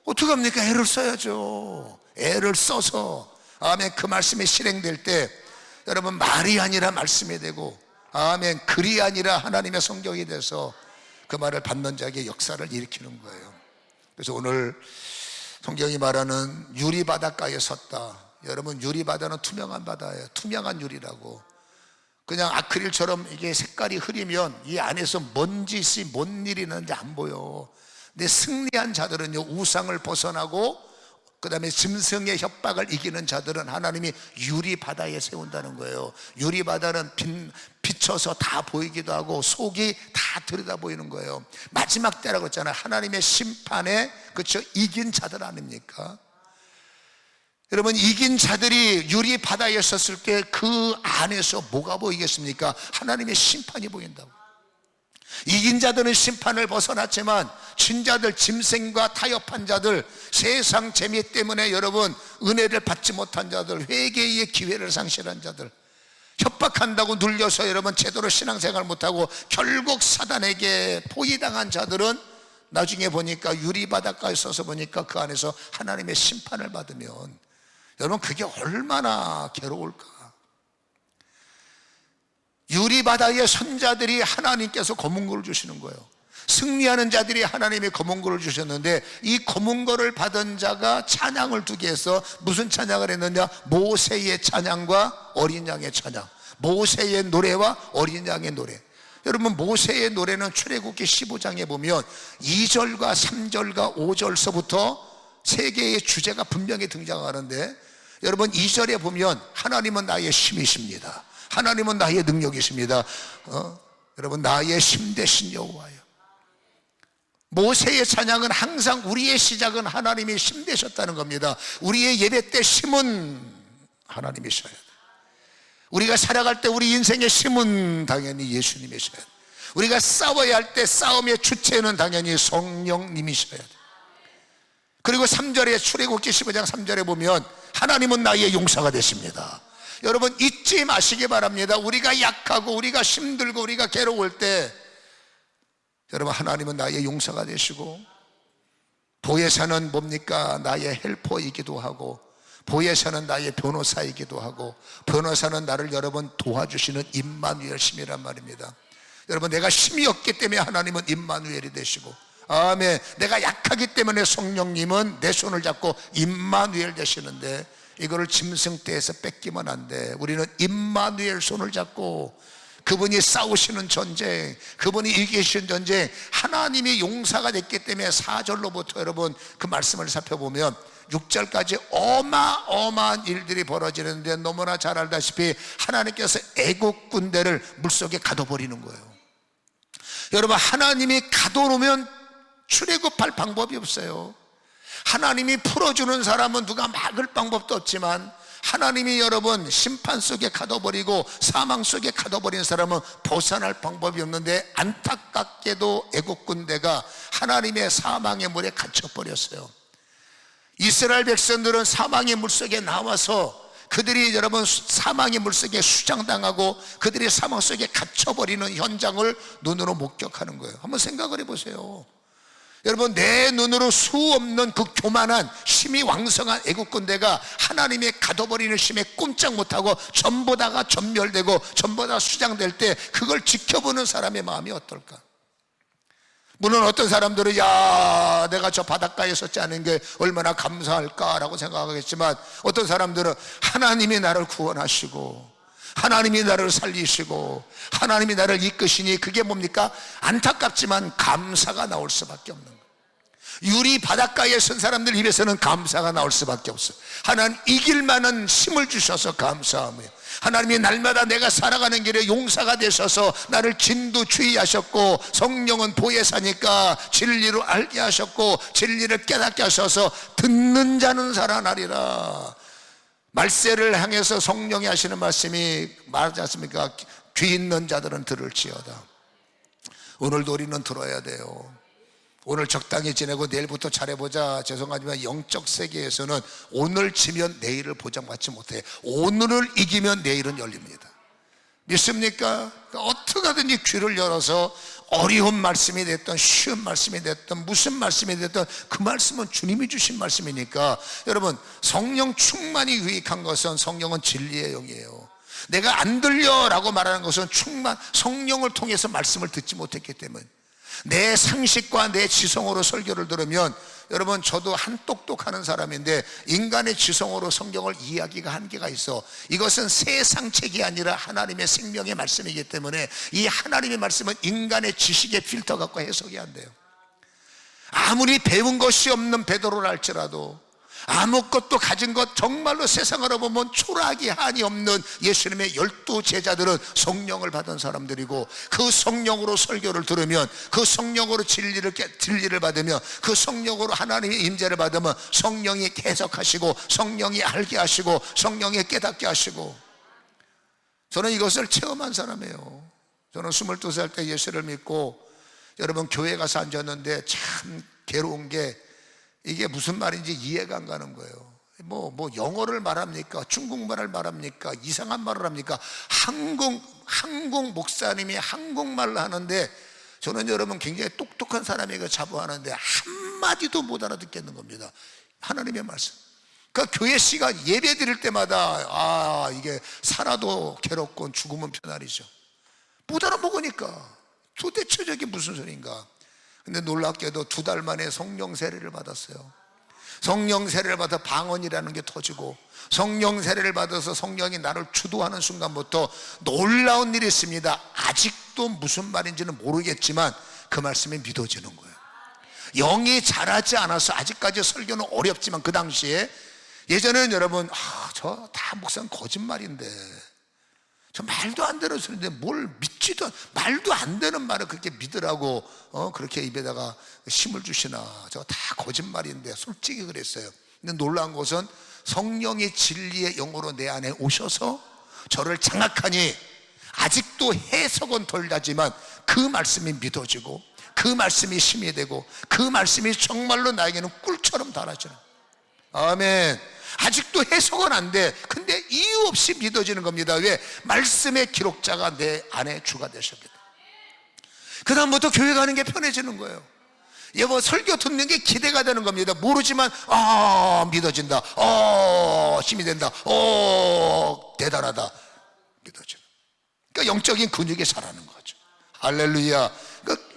어떻게 합니까? 애를 써야죠. 애를 써서 아멘. 그 말씀이 실행될 때 여러분 말이 아니라 말씀이 되고, 아멘, 글이 아니라 하나님의 성경이 돼서 그 말을 받는 자에게 역사를 일으키는 거예요. 그래서 오늘 성경이 말하는 유리바닷가에 섰다. 여러분 유리바다는 투명한 바다예요. 투명한 유리라고. 그냥 아크릴처럼 이게 색깔이 흐리면 이 안에서 뭔 짓이 뭔 일이 있는지 안 보여. 근데 승리한 자들은요, 우상을 벗어나고 그 다음에 짐승의 협박을 이기는 자들은 하나님이 유리바다에 세운다는 거예요. 유리바다는 비춰서 다 보이기도 하고 속이 다 들여다 보이는 거예요. 마지막 때라고 했잖아요. 하나님의 심판에, 그렇죠, 이긴 자들 아닙니까? 여러분, 이긴 자들이 유리바다에 섰을 때 그 안에서 뭐가 보이겠습니까? 하나님의 심판이 보인다고. 이긴 자들은 심판을 벗어났지만 진자들, 짐승과 타협한 자들, 세상 재미 때문에 여러분 은혜를 받지 못한 자들, 회개의 기회를 상실한 자들, 협박한다고 눌려서 여러분 제대로 신앙생활 못하고 결국 사단에게 포위당한 자들은 나중에 보니까 유리바닷가에 서서 보니까 그 안에서 하나님의 심판을 받으면 여러분 그게 얼마나 괴로울까. 유리바다의 선자들이 하나님께서 검은고를 주시는 거예요. 승리하는 자들이 하나님의 검은고를 주셨는데 이 검은고를 받은 자가 찬양을 두게 해서 무슨 찬양을 했느냐? 모세의 찬양과 어린 양의 찬양, 모세의 노래와 어린 양의 노래. 여러분, 모세의 노래는 출애굽기 15장에 보면 2절과 3절과 5절서부터 세 개의 주제가 분명히 등장하는데, 여러분 2절에 보면 하나님은 나의 힘이십니다. 하나님은 나의 능력이십니다. 여러분, 나의 힘 되신 여호와여. 모세의 찬양은 항상 우리의 시작은 하나님이 힘 되셨다는 겁니다. 우리의 예배 때 힘은 하나님이셔야 돼. 우리가 살아갈 때 우리 인생의 힘은 당연히 예수님이셔야 돼. 우리가 싸워야 할 때 싸움의 주체는 당연히 성령님이셔야 돼. 그리고 3절에, 출애굽기 15장 3절에 보면 하나님은 나의 용사가 되십니다. 여러분, 잊지 마시기 바랍니다. 우리가 약하고 우리가 힘들고 우리가 괴로울 때 여러분, 하나님은 나의 용사가 되시고, 보혜사는 뭡니까? 나의 헬퍼이기도 하고, 보혜사는 나의 변호사이기도 하고, 변호사는 나를 여러분 도와주시는 임마누엘 심이란 말입니다. 여러분, 내가 힘이 없기 때문에 하나님은 임마누엘이 되시고, 아멘. 내가 약하기 때문에 성령님은 내 손을 잡고 임마누엘 되시는데, 이거를 짐승떼에서 뺏기면 안 돼. 우리는 임마누엘 손을 잡고 그분이 싸우시는 전쟁, 그분이 이기신 전쟁, 하나님이 용사가 됐기 때문에 4절로부터 여러분 그 말씀을 살펴보면 6절까지 어마어마한 일들이 벌어지는데, 너무나 잘 알다시피 하나님께서 애국 군대를 물속에 가둬버리는 거예요. 여러분, 하나님이 가둬놓으면 출애굽할 방법이 없어요. 하나님이 풀어주는 사람은 누가 막을 방법도 없지만, 하나님이 여러분 심판 속에 가둬버리고 사망 속에 가둬버린 사람은 벗어날 방법이 없는데, 안타깝게도 애국군대가 하나님의 사망의 물에 갇혀버렸어요. 이스라엘 백성들은 사망의 물속에 나와서 그들이 여러분 사망의 물속에 수장당하고 그들이 사망 속에 갇혀버리는 현장을 눈으로 목격하는 거예요. 한번 생각을 해보세요. 여러분, 내 눈으로 수 없는 그 교만한 힘이 왕성한 애국군대가 하나님의 가둬버리는 힘에 꼼짝 못하고 전부 다가 전멸되고 전부 다 수장될 때 그걸 지켜보는 사람의 마음이 어떨까? 물론 어떤 사람들은 야, 내가 저 바닷가에 섰지 않은 게 얼마나 감사할까라고 생각하겠지만, 어떤 사람들은 하나님이 나를 구원하시고 하나님이 나를 살리시고 하나님이 나를 이끄시니 그게 뭡니까? 안타깝지만 감사가 나올 수밖에 없는 거예요. 유리 바닷가에 선 사람들 입에서는 감사가 나올 수밖에 없어요. 하나님 이길 만한 힘을 주셔서 감사하며, 하나님이 날마다 내가 살아가는 길에 용사가 되셔서 나를 진두주의하셨고, 성령은 보혜사니까 진리로 알게 하셨고 진리를 깨닫게 하셔서 듣는 자는 살아나리라. 말세를 향해서 성령이 하시는 말씀이 말하지 않습니까? 귀 있는 자들은 들을지어다. 오늘도 우리는 들어야 돼요. 오늘 적당히 지내고 내일부터 잘해보자, 죄송하지만 영적 세계에서는 오늘 지면 내일을 보장받지 못해요. 오늘을 이기면 내일은 열립니다. 믿습니까? 어떻게 하든지 귀를 열어서 어려운 말씀이 됐든 쉬운 말씀이 됐든 무슨 말씀이 됐든 그 말씀은 주님이 주신 말씀이니까, 여러분 성령 충만이 유익한 것은, 성령은 진리의 영이에요. 내가 안 들려라고 말하는 것은 성령을 통해서 말씀을 듣지 못했기 때문에, 내 상식과 내 지성으로 설교를 들으면, 여러분 저도 한 똑똑하는 사람인데 인간의 지성으로 성경을 이해하기가 한계가 있어. 이것은 세상 책이 아니라 하나님의 생명의 말씀이기 때문에 이 하나님의 말씀은 인간의 지식의 필터 갖고 해석이 안 돼요. 아무리 배운 것이 없는 베드로라 할지라도, 아무것도 가진 것 정말로 세상으로 보면 초라하기 한이 없는 예수님의 12 제자들은 성령을 받은 사람들이고, 그 성령으로 설교를 들으면, 그 성령으로 진리를 받으면, 그 성령으로 하나님의 임재를 받으면 성령이 해석하시고, 성령이 알게 하시고, 성령이 깨닫게 하시고. 저는 이것을 체험한 사람이에요. 저는 22살 때 예수를 믿고 여러분 교회 가서 앉았는데 참 괴로운 게, 이게 무슨 말인지 이해가 안 가는 거예요. 뭐 영어를 말합니까? 중국말을 말합니까? 이상한 말을 합니까? 한국 목사님이 한국말을 하는데, 저는 여러분 굉장히 똑똑한 사람에게 자부하는데 한마디도 못 알아듣겠는 겁니다. 하나님의 말씀. 그러니까 교회 시간 예배 드릴 때마다 이게 살아도 괴롭고 죽으면 편안이죠. 못 알아먹으니까 도대체 저게 무슨 소리인가. 근데 놀랍게도 2달 만에 성령 세례를 받았어요. 성령 세례를 받아 방언이라는 게 터지고, 성령 세례를 받아서 성령이 나를 주도하는 순간부터 놀라운 일이 있습니다. 아직도 무슨 말인지는 모르겠지만 그 말씀이 믿어지는 거예요. 영이 자라지 않아서 아직까지 설교는 어렵지만, 그 당시에, 예전에는 여러분 저 다 목사는 거짓말인데, 저 말도 안 되는 소리인데 뭘 믿지도, 말도 안 되는 말을 그렇게 믿으라고 그렇게 입에다가 힘을 주시나. 저 다 거짓말인데, 솔직히 그랬어요. 근데 놀라운 것은 성령이 진리의 영으로 내 안에 오셔서 저를 장악하니, 아직도 해석은 덜 나지만 그 말씀이 믿어지고, 그 말씀이 힘이 되고, 그 말씀이 정말로 나에게는 꿀처럼 달아져요. 아멘. 아직도 해석은 안 돼. 근데 이유 없이 믿어지는 겁니다. 왜? 말씀의 기록자가 내 안에 주가 되셨기 때문에. 그 다음부터 교회 가는 게 편해지는 거예요. 여보, 설교 듣는 게 기대가 되는 겁니다. 모르지만 믿어진다, 힘이 된다, 대단하다, 믿어지는. 그러니까 영적인 근육이 자라는 거죠. 할렐루야. 그러니까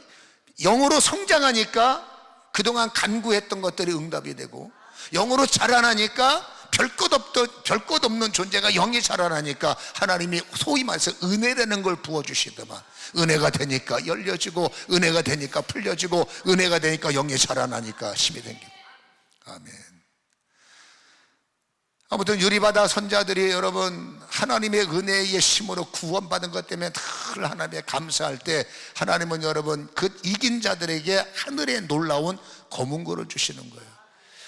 영으로 성장하니까 그동안 간구했던 것들이 응답이 되고, 영으로 자라나니까 별 것 없는 존재가 영이 자라나니까 하나님이 소위 말해서 은혜라는 걸 부어주시더만, 은혜가 되니까 열려지고, 은혜가 되니까 풀려지고, 은혜가 되니까 영이 자라나니까 힘이 생기고. 아멘. 아무튼 유리바다 선자들이 여러분 하나님의 은혜의 힘으로 구원받은 것 때문에 늘 하나님에 감사할 때, 하나님은 여러분 그 이긴 자들에게 하늘의 놀라운 검은고를 주시는 거예요.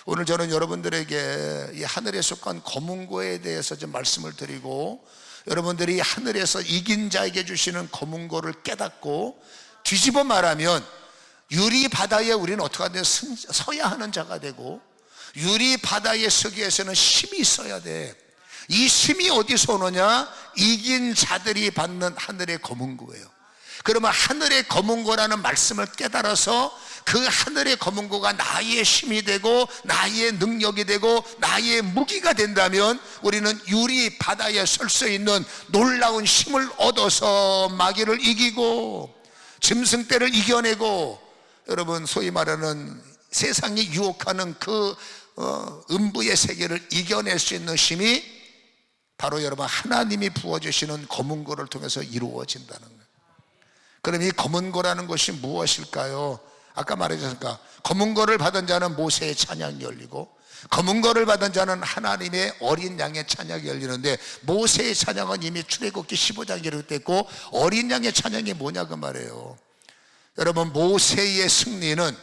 오늘 저는 여러분들에게 이 하늘에 속한 검은고에 대해서 좀 말씀을 드리고, 여러분들이 하늘에서 이긴 자에게 주시는 검은고를 깨닫고, 뒤집어 말하면 유리 바다에 우리는 어떻게 하든 서야 하는 자가 되고, 유리 바다에 서기 위해서는 힘이 있어야 돼. 이 힘이 어디서 오느냐? 이긴 자들이 받는 하늘의 검은고예요. 그러면 하늘의 검은고라는 말씀을 깨달아서 그 하늘의 검은고가 나의 힘이 되고, 나의 능력이 되고, 나의 무기가 된다면 우리는 유리 바다에 설 수 있는 놀라운 힘을 얻어서 마귀를 이기고 짐승떼를 이겨내고, 여러분 소위 말하는 세상이 유혹하는 그 음부의 세계를 이겨낼 수 있는 힘이 바로 여러분 하나님이 부어주시는 검은고를 통해서 이루어진다는 거예요. 그럼 이 검은고라는 것이 무엇일까요? 아까 말했으니까 검은고를 받은 자는 모세의 찬양이 열리고, 검은고를 받은 자는 하나님의 어린 양의 찬양이 열리는데, 모세의 찬양은 이미 출애굽기 15장에 기록됐고, 어린 양의 찬양이 뭐냐고 말해요. 여러분 모세의 승리는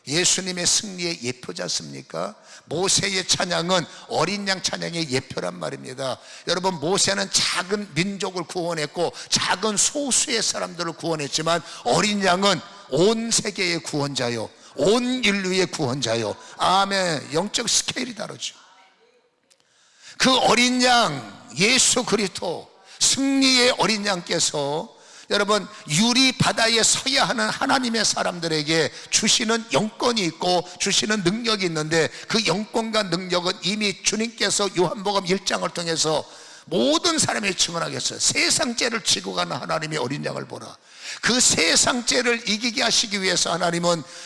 예수님의 승리의 예표지 않습니까? 모세의 찬양은 어린 양 찬양의 예표란 말입니다. 여러분 모세는 작은 민족을 구원했고 작은 소수의 사람들을 구원했지만, 어린 양은 온 세계의 구원자요, 온 인류의 구원자요. 아멘. 영적 스케일이 다르죠. 그 어린 양 예수 그리스도, 승리의 어린 양께서 여러분 유리 바다에 서야 하는 하나님의 사람들에게 주시는 영권이 있고 주시는 능력이 있는데, 그 영권과 능력은 이미 주님께서 요한복음 1장을 통해서 모든 사람이 증언하겠어요. 세상죄를 지고 가는 하나님의 어린 양을 보라. 그 세상죄를 이기게 하시기 위해서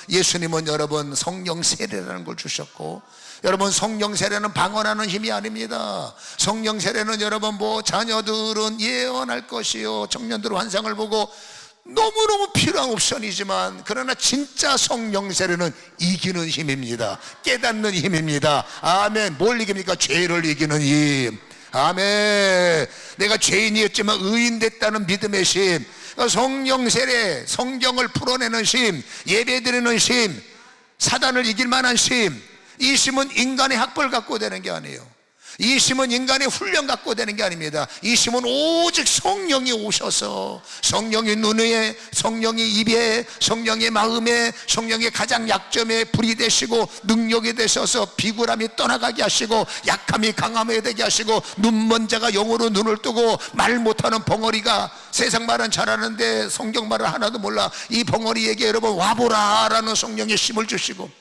예수님은 여러분 성령 세례라는 걸 주셨고, 여러분 성령 세례는 방언하는 힘이 아닙니다. 성령 세례는 여러분 자녀들은 예언할 것이요, 청년들은 환상을 보고, 너무너무 필요한 옵션이지만, 그러나 진짜 성령 세례는 이기는 힘입니다. 깨닫는 힘입니다. 아멘. 뭘 이깁니까? 죄를 이기는 힘. 아멘. 내가 죄인이었지만 의인 됐다는 믿음의 힘. 성령 세례, 성경을 풀어내는 힘, 예배드리는 힘, 사단을 이길 만한 힘. 이 힘은 인간의 학벌 갖고 되는 게 아니에요. 이 힘은 인간의 훈련 갖고 되는 게 아닙니다. 이 힘은 오직 성령이 오셔서, 성령이 눈에, 성령이 입에, 성령의 마음에, 성령의 가장 약점에 불이 되시고 능력이 되셔서 비굴함이 떠나가게 하시고, 약함이 강함이 되게 하시고, 눈먼 자가 영으로 눈을 뜨고, 말 못하는 벙어리가 세상 말은 잘하는데 성경 말을 하나도 몰라, 이 벙어리에게 여러분 와보라 라는 성령의 힘을 주시고,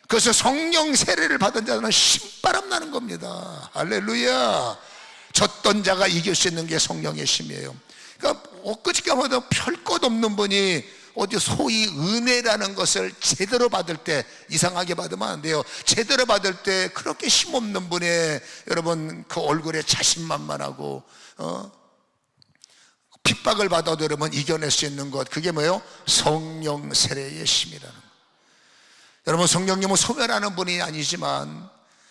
그래서 성령 세례를 받은 자는 신바람 나는 겁니다. 할렐루야. 졌던 자가 이길 수 있는 게 성령의 힘이에요. 그러니까 엊그저께 보다 별 것 없는 분이 어디 소위 은혜라는 것을 제대로 받을 때, 이상하게 받으면 안 돼요. 제대로 받을 때 그렇게 힘없는 분이 여러분 그 얼굴에 자신만만하고 핍박을 받아도 여러분 이겨낼 수 있는 것, 그게 뭐예요? 성령 세례의 힘이라는 것. 여러분 성령님은 소멸하는 분이 아니지만,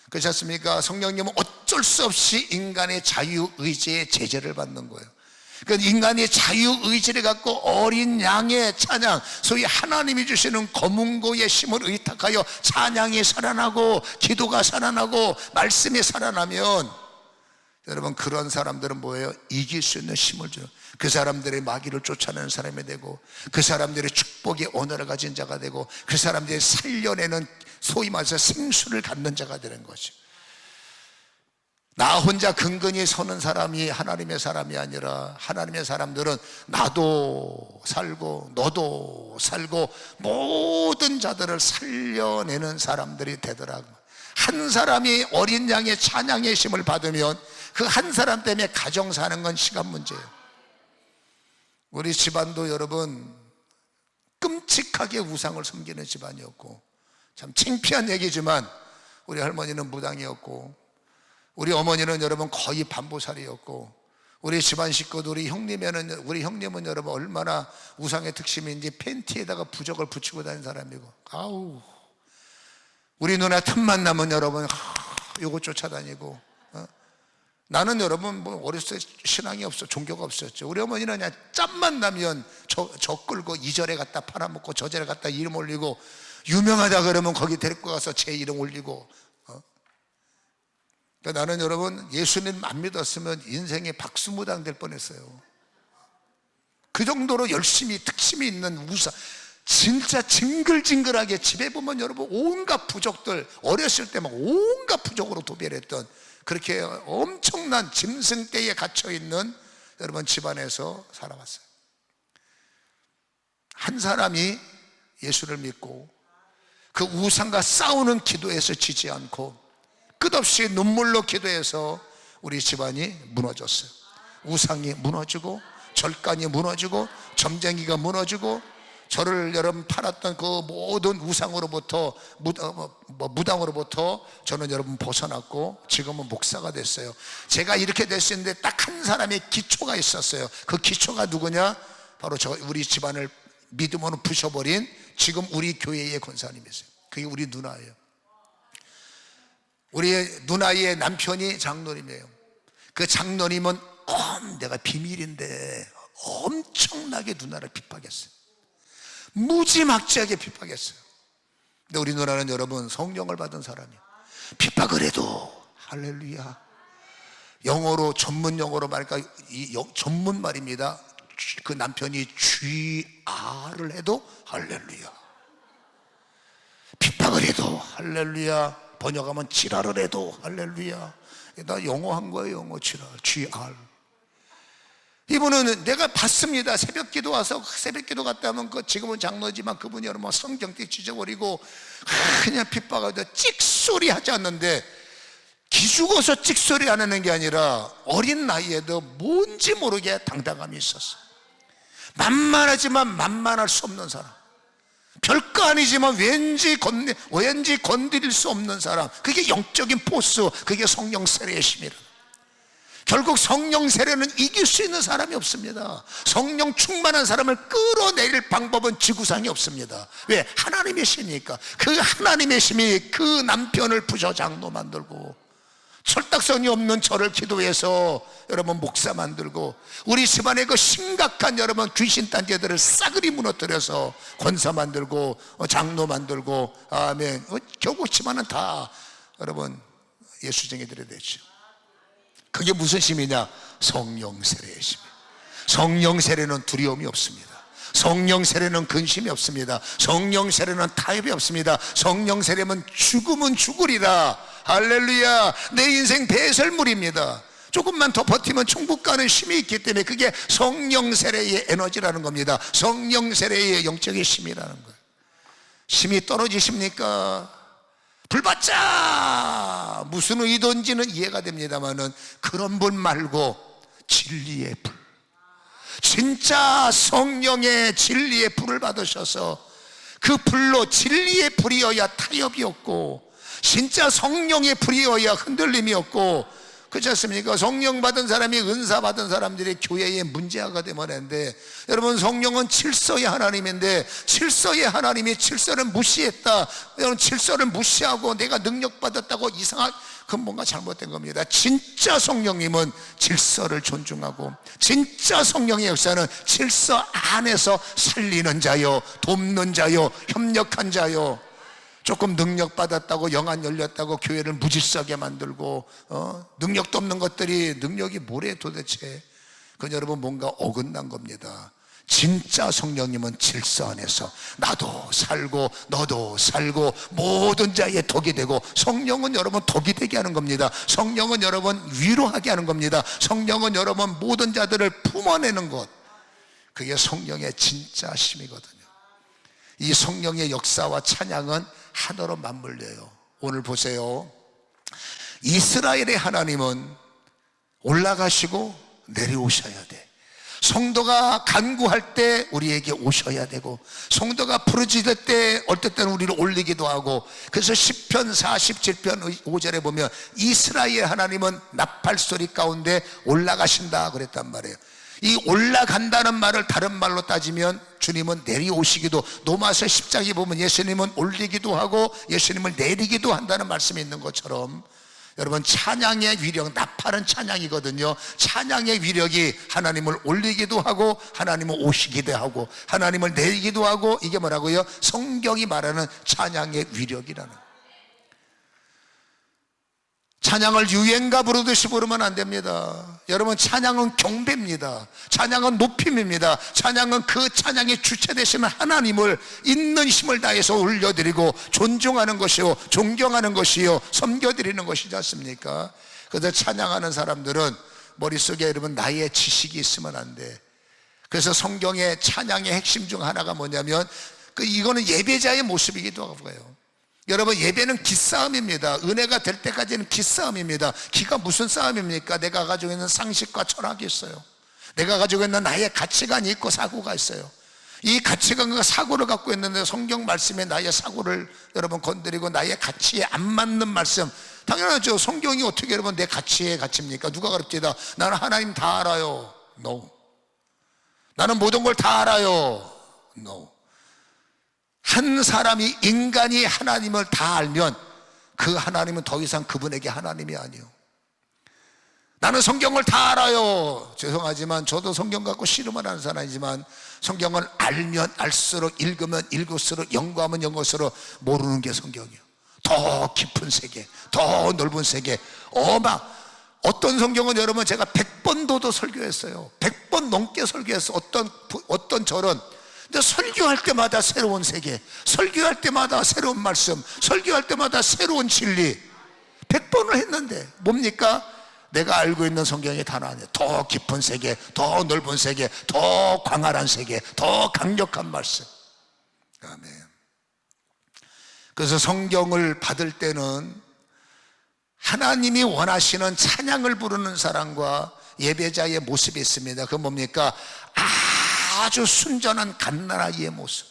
그렇지 않습니까? 성령님은 어쩔 수 없이 인간의 자유의지의 제재를 받는 거예요. 그러니까 인간의 자유의지를 갖고 어린 양의 찬양, 소위 하나님이 주시는 검은고의 힘을 의탁하여 찬양이 살아나고 기도가 살아나고 말씀이 살아나면, 여러분 그런 사람들은 뭐예요? 이길 수 있는 힘을 줘요. 그 사람들의 마귀를 쫓아내는 사람이 되고, 그 사람들의 축복의 언어를 가진 자가 되고, 그 사람들이 살려내는, 소위 말해서 생수를 갖는 자가 되는 거죠. 나 혼자 근근히 서는 사람이 하나님의 사람이 아니라, 하나님의 사람들은 나도 살고 너도 살고 모든 자들을 살려내는 사람들이 되더라고요. 한 사람이 어린 양의 찬양의 힘을 받으면 그 한 사람 때문에 가정 사는 건 시간 문제예요. 우리 집안도 여러분 끔찍하게 우상을 섬기는 집안이었고, 참 창피한 얘기지만 우리 할머니는 무당이었고, 우리 어머니는 여러분 거의 반보살이었고, 우리 집안 식구들이 우리 형님은 여러분 얼마나 우상의 특심인지 팬티에다가 부적을 붙이고 다니는 사람이고, 아우, 우리 누나 틈만 나면 여러분 요거 쫓아다니고, 나는 여러분 어렸을 때 신앙이 없어, 종교가 없었죠. 우리 어머니는 그냥 짬만 나면 저 끌고 이 절에 갖다 팔아먹고 저 절에 갖다 이름 올리고, 유명하다 그러면 거기 데리고 가서 제 이름 올리고. 그러니까 나는 여러분 예수님 안 믿었으면 인생에 박수무당 될 뻔했어요. 그 정도로 열심히 특심이 있는 우상, 진짜 징글징글하게 집에 보면 여러분 온갖 부족들, 어렸을 때 막 온갖 부족으로 도배했던, 그렇게 엄청난 짐승떼에 갇혀있는 여러분 집안에서 살아왔어요. 한 사람이 예수를 믿고 그 우상과 싸우는 기도에서 지지 않고 끝없이 눈물로 기도해서 우리 집안이 무너졌어요. 우상이 무너지고 절간이 무너지고 점쟁이가 무너지고, 저를 여러분 팔았던 그 모든 우상으로부터 무당으로부터 저는 여러분 벗어났고 지금은 목사가 됐어요. 제가 이렇게 될 수 있는데 딱 한 사람의 기초가 있었어요. 그 기초가 누구냐? 바로 우리 집안을 믿음으로 부셔버린 지금 우리 교회의 권사님이세요. 그게 우리 누나예요. 우리 누나의 남편이 장로님이에요. 그 장로님은 내가 비밀인데 엄청나게 누나를 핍박했어요. 무지막지하게 핍박했어요. 근데 우리 누나는 여러분 성령을 받은 사람이에요. 핍박을 해도 할렐루야. 영어로, 전문 영어로 말할까, 전문 말입니다. 그 남편이 GR을 해도 할렐루야. 핍박을 해도 할렐루야. 번역하면 지랄을 해도 할렐루야. 나 영어 한 거예요. 영어 지랄, GR. 이분은 내가 봤습니다. 새벽 기도 와서 새벽 기도 갔다 하면 지금은 장로지만 그분이 여러분 성경띠 찢어버리고 그냥 핍박하다 찍소리 하지 않는데, 기죽어서 찍소리 안 하는 게 아니라 어린 나이에도 뭔지 모르게 당당함이 있었어. 만만하지만 만만할 수 없는 사람, 별거 아니지만 왠지 건드릴 수 없는 사람, 그게 영적인 포스, 그게 성령 세례의 힘이라. 결국 성령 세례는 이길 수 있는 사람이 없습니다. 성령 충만한 사람을 끌어내릴 방법은 지구상에 없습니다. 왜? 하나님의 신이니까. 그 하나님의 힘이 그 남편을 부셔 장로 만들고, 철딱선이 없는 저를 기도해서 여러분 목사 만들고, 우리 집안의 그 심각한 여러분 귀신 단계들을 싸그리 무너뜨려서 권사 만들고 장로 만들고, 아멘. 결국 집안은 다 여러분 예수쟁이들이 되죠. 그게 무슨 힘이냐? 성령 세례의 힘. 성령 세례는 두려움이 없습니다. 성령 세례는 근심이 없습니다. 성령 세례는 타협이 없습니다. 성령 세례는 죽으면 죽으리라. 할렐루야. 내 인생 배설물입니다. 조금만 더 버티면 천국 가는 힘이 있기 때문에 그게 성령 세례의 에너지라는 겁니다. 성령 세례의 영적인 힘이라는 거예요. 힘이 떨어지십니까? 불받자! 무슨 의도인지는 이해가 됩니다만은 그런 분 말고 진리의 불, 진짜 성령의 진리의 불을 받으셔서 그 불로, 진리의 불이어야 타협이 없고 진짜 성령의 불이어야 흔들림이 없고, 그렇지 않습니까? 성령 받은 사람이, 은사 받은 사람들이 교회의 문제아가 되면 하는데, 여러분 성령은 질서의 하나님인데 질서의 하나님이 질서를 무시했다, 여러분 질서를 무시하고 내가 능력 받았다고 그건 뭔가 잘못된 겁니다. 진짜 성령님은 질서를 존중하고, 진짜 성령의 역사는 질서 안에서 살리는 자요, 돕는 자요, 협력한 자요. 조금 능력 받았다고, 영안 열렸다고 교회를 무질서하게 만들고, 능력도 없는 것들이 능력이 뭐래 도대체? 그건 여러분 뭔가 어긋난 겁니다. 진짜 성령님은 질서 안에서 나도 살고 너도 살고 모든 자의 덕이 되고, 성령은 여러분 덕이 되게 하는 겁니다. 성령은 여러분 위로하게 하는 겁니다. 성령은 여러분 모든 자들을 품어내는 것, 그게 성령의 진짜 힘이거든요. 이 성령의 역사와 찬양은 하나로 맞물려요. 오늘 보세요. 이스라엘의 하나님은 올라가시고 내려오셔야 돼. 성도가 간구할 때 우리에게 오셔야 되고, 성도가 부르짖을 때 어떨 때는 우리를 올리기도 하고. 그래서 시편 47편 5절에 보면 이스라엘 하나님은 나팔소리 가운데 올라가신다 그랬단 말이에요. 이 올라간다는 말을 다른 말로 따지면 주님은 내려오시기도, 로마서 10장에 보면 예수님은 올리기도 하고 예수님을 내리기도 한다는 말씀이 있는 것처럼, 여러분 찬양의 위력, 나팔은 찬양이거든요. 찬양의 위력이 하나님을 올리기도 하고 하나님을 오시기도 하고 하나님을 내리기도 하고, 이게 뭐라고요? 성경이 말하는 찬양의 위력이라는 거예요. 찬양을 유행가 부르듯이 부르면 안 됩니다. 여러분 찬양은 경배입니다. 찬양은 높임입니다. 찬양은 그 찬양의 주체 되시는 하나님을 있는 힘을 다해서 올려드리고 존중하는 것이요, 존경하는 것이요, 섬겨드리는 것이지 않습니까? 그래서 찬양하는 사람들은 머릿속에 여러분 나의 지식이 있으면 안 돼. 그래서 성경의 찬양의 핵심 중 하나가 뭐냐면, 이거는 예배자의 모습이기도 하고요. 여러분 예배는 기싸움입니다. 은혜가 될 때까지는 기싸움입니다. 기가 무슨 싸움입니까? 내가 가지고 있는 상식과 철학이 있어요. 내가 가지고 있는 나의 가치관이 있고 사고가 있어요. 이 가치관과 사고를 갖고 있는데 성경 말씀에 나의 사고를 여러분 건드리고 나의 가치에 안 맞는 말씀, 당연하죠. 성경이 어떻게 여러분 내 가치의 가치입니까? 누가 가르치다 나는 하나님 다 알아요. No. 나는 모든 걸 다 알아요. No. 한 사람이, 인간이 하나님을 다 알면 그 하나님은 더 이상 그분에게 하나님이 아니에요. 나는 성경을 다 알아요. 죄송하지만 저도 성경 갖고 씨름을 하는 사람이지만, 성경을 알면 알수록, 읽으면 읽을수록, 연구하면 연구할수록 모르는 게 성경이에요. 더 깊은 세계, 더 넓은 세계, 어떤 성경은 여러분 제가 100번도도 설교했어요. 100번 넘게 설교했어요. 어떤 절은 근데 설교할 때마다 새로운 세계, 설교할 때마다 새로운 말씀, 설교할 때마다 새로운 진리. 100번을 했는데 뭡니까? 내가 알고 있는 성경이 단 하나예요. 더 깊은 세계, 더 넓은 세계, 더 광활한 세계, 더 강력한 말씀. 아멘. 그래서 성경을 받을 때는 하나님이 원하시는 찬양을 부르는 사람과 예배자의 모습이 있습니다. 그건 뭡니까? 아주 순전한 갓난아기의 모습.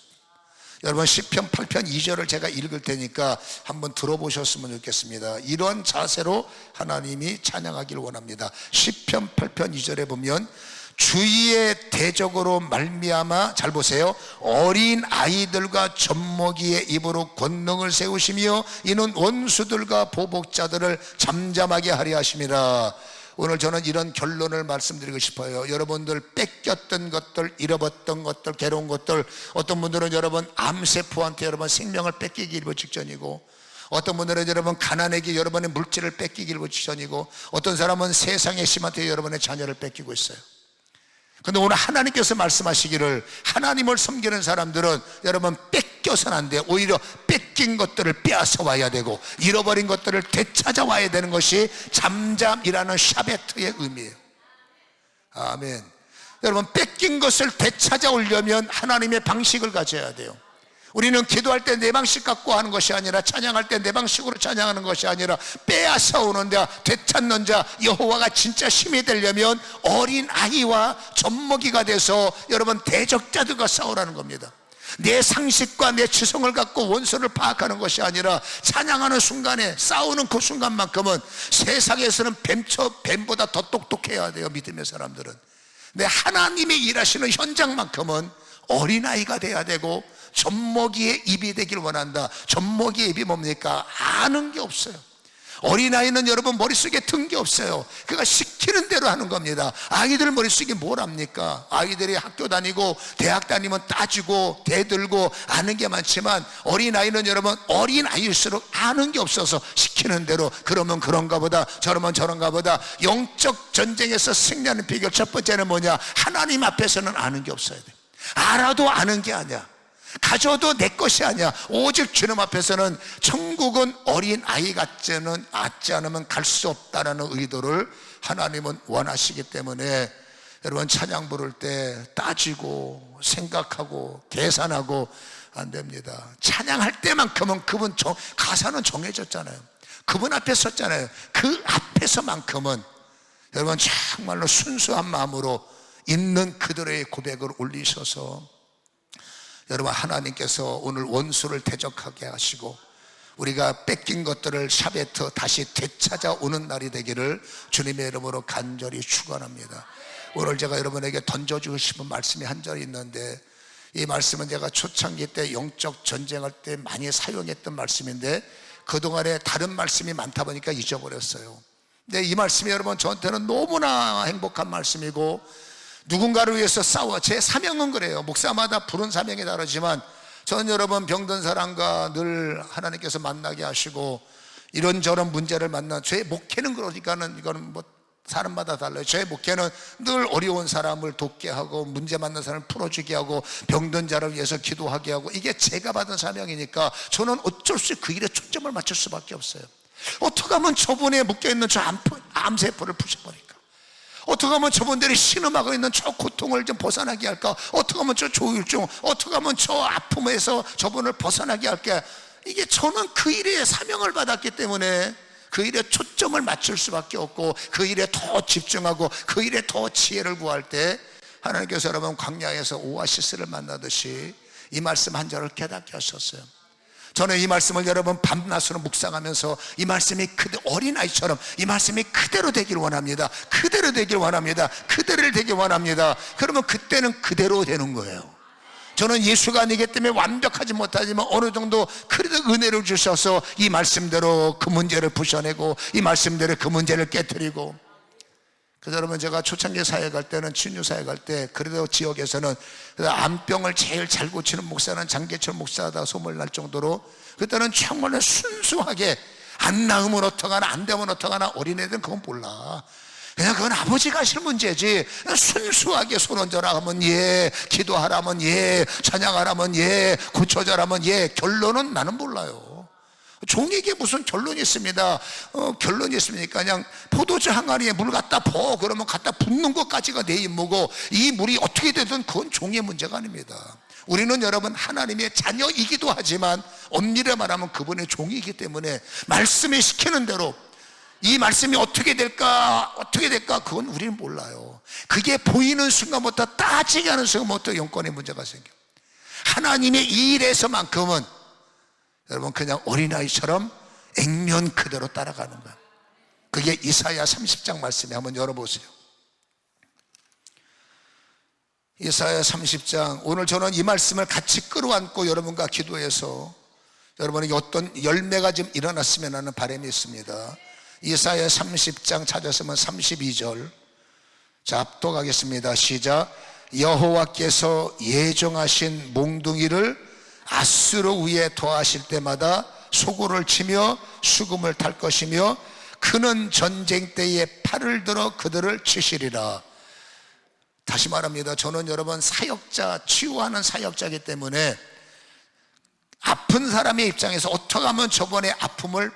여러분 시편 8편 2절을 제가 읽을 테니까 한번 들어보셨으면 좋겠습니다. 이런 자세로 하나님이 찬양하기를 원합니다. 시편 8편 2절에 보면 주의 대적으로 말미암아, 잘 보세요, 어린 아이들과 젖먹이의 입으로 권능을 세우시며 이는 원수들과 보복자들을 잠잠하게 하려 하심이라. 오늘 저는 이런 결론을 말씀드리고 싶어요. 여러분들 뺏겼던 것들, 잃어버렸던 것들, 괴로운 것들, 어떤 분들은 여러분 암세포한테 여러분 생명을 뺏기기 일보 직전이고, 어떤 분들은 여러분 가난에게 여러분의 물질을 뺏기기 일보 직전이고, 어떤 사람은 세상의 심한테 여러분의 자녀를 뺏기고 있어요. 근데 오늘 하나님께서 말씀하시기를 하나님을 섬기는 사람들은 여러분 뺏겨서는 안 돼요. 오히려 뺏긴 것들을 빼앗아 와야 되고 잃어버린 것들을 되찾아 와야 되는 것이 잠잠이라는 샤베트의 의미예요. 아멘. 여러분 뺏긴 것을 되찾아 오려면 하나님의 방식을 가져야 돼요. 우리는 기도할 때 내 방식 갖고 하는 것이 아니라, 찬양할 때 내 방식으로 찬양하는 것이 아니라, 빼앗아 오는 자, 되찾는 자 여호와가 진짜 힘이 되려면 어린 아이와 젖먹이가 돼서 여러분 대적자들과 싸우라는 겁니다. 내 상식과 내 지성을 갖고 원수를 파악하는 것이 아니라, 찬양하는 순간에 싸우는 그 순간만큼은 세상에서는 뱀보다 더 똑똑해야 돼요. 믿음의 사람들은. 근데 하나님이 일하시는 현장만큼은 어린아이가 돼야 되고 젖먹이의 입이 되길 원한다. 젖먹이의 입이 뭡니까? 아는 게 없어요. 어린아이는 여러분 머릿속에 든 게 없어요. 그가 시키는 대로 하는 겁니다. 아이들 머릿속에 뭘 합니까? 아이들이 학교 다니고 대학 다니면 따지고 대들고 아는 게 많지만, 어린아이는 여러분 어린아이일수록 아는 게 없어서 시키는 대로, 그러면 그런가 보다, 저러면 저런가 보다. 영적 전쟁에서 승리하는 비결 첫 번째는 뭐냐? 하나님 앞에서는 아는 게 없어야 돼. 알아도 아는 게 아니야. 가져도 내 것이 아니야. 오직 주님 앞에서는 천국은 어린아이 같지 않으면 갈 수 없다는 의도를 하나님은 원하시기 때문에, 여러분 찬양 부를 때 따지고 생각하고 계산하고 안 됩니다. 찬양할 때만큼은 그분 가사는 정해졌잖아요. 그분 앞에 섰잖아요. 그 앞에서만큼은 여러분 정말로 순수한 마음으로 있는 그들의 고백을 올리셔서, 여러분 하나님께서 오늘 원수를 대적하게 하시고 우리가 뺏긴 것들을 샤베트 다시 되찾아오는 날이 되기를 주님의 이름으로 간절히 축원합니다. 오늘 제가 여러분에게 던져주고 싶은 말씀이 한 절이 있는데, 이 말씀은 제가 초창기 때 영적 전쟁할 때 많이 사용했던 말씀인데, 그동안에 다른 말씀이 많다 보니까 잊어버렸어요. 근데 이 말씀이 여러분 저한테는 너무나 행복한 말씀이고, 누군가를 위해서 싸워. 제 사명은 그래요. 목사마다 부른 사명이 다르지만, 저는 여러분 병든 사람과 늘 하나님께서 만나게 하시고 이런저런 문제를 제 목회는 그러니까는 이거는 뭐 사람마다 달라요. 제 목회는 늘 어려운 사람을 돕게 하고 문제 만난 사람을 풀어주게 하고 병든 자를 위해서 기도하게 하고, 이게 제가 받은 사명이니까 저는 어쩔 수 없이 그 일에 초점을 맞출 수밖에 없어요. 어떻게 하면 저분에 묶여있는 저 암세포를 부셔버릴까? 어떻게 하면 저분들이 신음하고 있는 저 고통을 좀 벗어나게 할까? 어떻게 하면 저 조울증, 어떻게 하면 저 아픔에서 저분을 벗어나게 할까? 이게 저는 그 일에 사명을 받았기 때문에 그 일에 초점을 맞출 수밖에 없고, 그 일에 더 집중하고 그 일에 더 지혜를 구할 때 하나님께서 여러분 광야에서 오아시스를 만나듯이 이 말씀 한 절을 깨닫게 하셨어요. 저는 이 말씀을 여러분 밤낮으로 묵상하면서 이 말씀이 어린아이처럼 이 말씀이 그대로 되길 원합니다. 그대로 되길 원합니다. 그대로 되길 원합니다. 그러면 그때는 그대로 되는 거예요. 저는 예수가 아니기 때문에 완벽하지 못하지만 어느 정도 그래도 은혜를 주셔서 이 말씀대로 그 문제를 부셔내고 이 말씀대로 그 문제를 깨뜨리고. 그래서 여러분 제가 초창기 사회 갈 때는, 친유 사회 갈 때 그래도 지역에서는 암병을 제일 잘 고치는 목사는 장계철 목사다 소문날 정도로, 그때는 정말 순수하게 안 나으면 어떡하나 안 되면 어떡하나, 어린애들은 그건 몰라. 그냥 그건 아버지가 하실 문제지. 순수하게 손 얹어라 하면 예, 기도하라면 예, 찬양하라면 예, 고쳐져라면 예. 결론은 나는 몰라요. 종에게 무슨 결론이 있습니다. 결론이 있습니까? 그냥 포도주 항아리에 물 갖다 부어 그러면 갖다 붓는 것까지가 내 임무고, 이 물이 어떻게 되든 그건 종의 문제가 아닙니다. 우리는 여러분 하나님의 자녀이기도 하지만 엄밀히 말하면 그분의 종이기 때문에 말씀이 시키는 대로 이 말씀이 어떻게 될까 그건 우리는 몰라요. 그게 보이는 순간부터 따지게 하는 순간부터 영권의 문제가 생겨. 하나님의 이 일에서만큼은 여러분 그냥 어린아이처럼 액면 그대로 따라가는 거야. 그게 이사야 30장 말씀에 한번 열어보세요. 이사야 30장, 오늘 저는 이 말씀을 같이 끌어안고 여러분과 기도해서 여러분에게 어떤 열매가 좀 일어났으면 하는 바람이 있습니다. 이사야 30장 찾았으면 32절. 자, 압도하겠습니다. 시작. 여호와께서 예정하신 몽둥이를 아수르 위에 더하실 때마다 소고를 치며 수금을 탈 것이며 그는 전쟁 때에 팔을 들어 그들을 치시리라. 다시 말합니다. 저는 여러분 사역자, 치유하는 사역자이기 때문에 아픈 사람의 입장에서 어떻게 하면 저번에 아픔을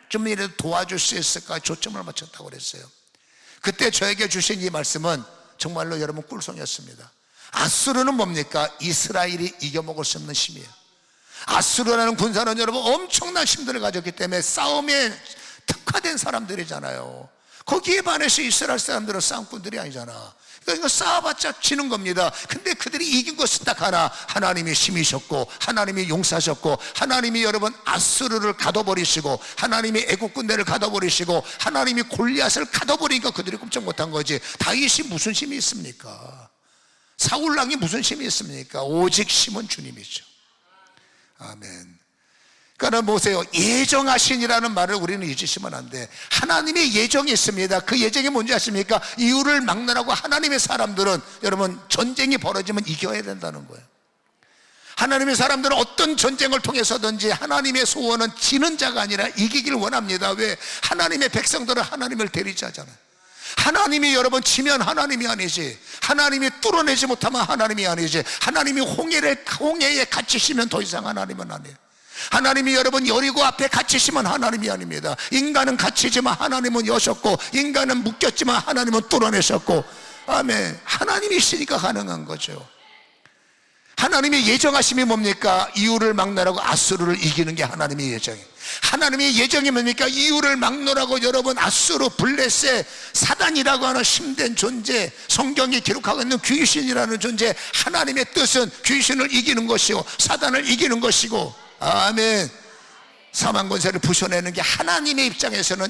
좀이라도 도와줄 수 있을까 초점을 맞췄다고 그랬어요. 그때 저에게 주신 이 말씀은 정말로 여러분 꿀송이었습니다. 아수르는 뭡니까? 이스라엘이 이겨먹을 수 없는 힘이에요. 아수르라는 군사는 여러분 엄청난 힘들을 가졌기 때문에 싸움에 특화된 사람들이잖아요. 거기에 반해서 이스라엘 사람들은 싸움꾼들이 아니잖아. 그러니까 싸워봤자 지는 겁니다. 근데 그들이 이긴 것은 딱 하나, 하나님이 힘이셨고 하나님이 용사셨고 하나님이 여러분 아수르를 가둬버리시고 하나님이 애국군대를 가둬버리시고 하나님이 골리앗을 가둬버리니까 그들이 꼼짝 못한 거지. 다윗이 무슨 힘이 있습니까? 사울왕이 무슨 힘이 있습니까? 오직 힘은 주님이죠. 아멘. 그러니까 보세요. 예정하신이라는 말을 우리는 잊으시면 안 돼. 하나님의 예정이 있습니다. 그 예정이 뭔지 아십니까? 이유를 막느라고 하나님의 사람들은 여러분 전쟁이 벌어지면 이겨야 된다는 거예요. 하나님의 사람들은 어떤 전쟁을 통해서든지 하나님의 소원은 지는 자가 아니라 이기길 원합니다. 왜? 하나님의 백성들은 하나님을 대리자잖아요. 하나님이 여러분 치면 하나님이 아니지, 하나님이 뚫어내지 못하면 하나님이 아니지, 하나님이 홍해에 갇히시면 더 이상 하나님은 아니에요. 하나님이 여러분 여리고 앞에 갇히시면 하나님이 아닙니다. 인간은 갇히지만 하나님은 여셨고 인간은 묶였지만 하나님은 뚫어내셨고, 아멘. 하나님이 있으니까 가능한 거죠. 하나님의 예정하심이 뭡니까? 이유를 막느라고 아수르를 이기는 게 하나님의 예정이에요. 하나님의 예정이 뭡니까? 이유를 막느라고 여러분 아수르, 블레셋, 사단이라고 하는 힘든 존재, 성경이 기록하고 있는 귀신이라는 존재, 하나님의 뜻은 귀신을 이기는 것이고 사단을 이기는 것이고, 아멘. 사망 권세를 부숴내는 게 하나님의 입장에서는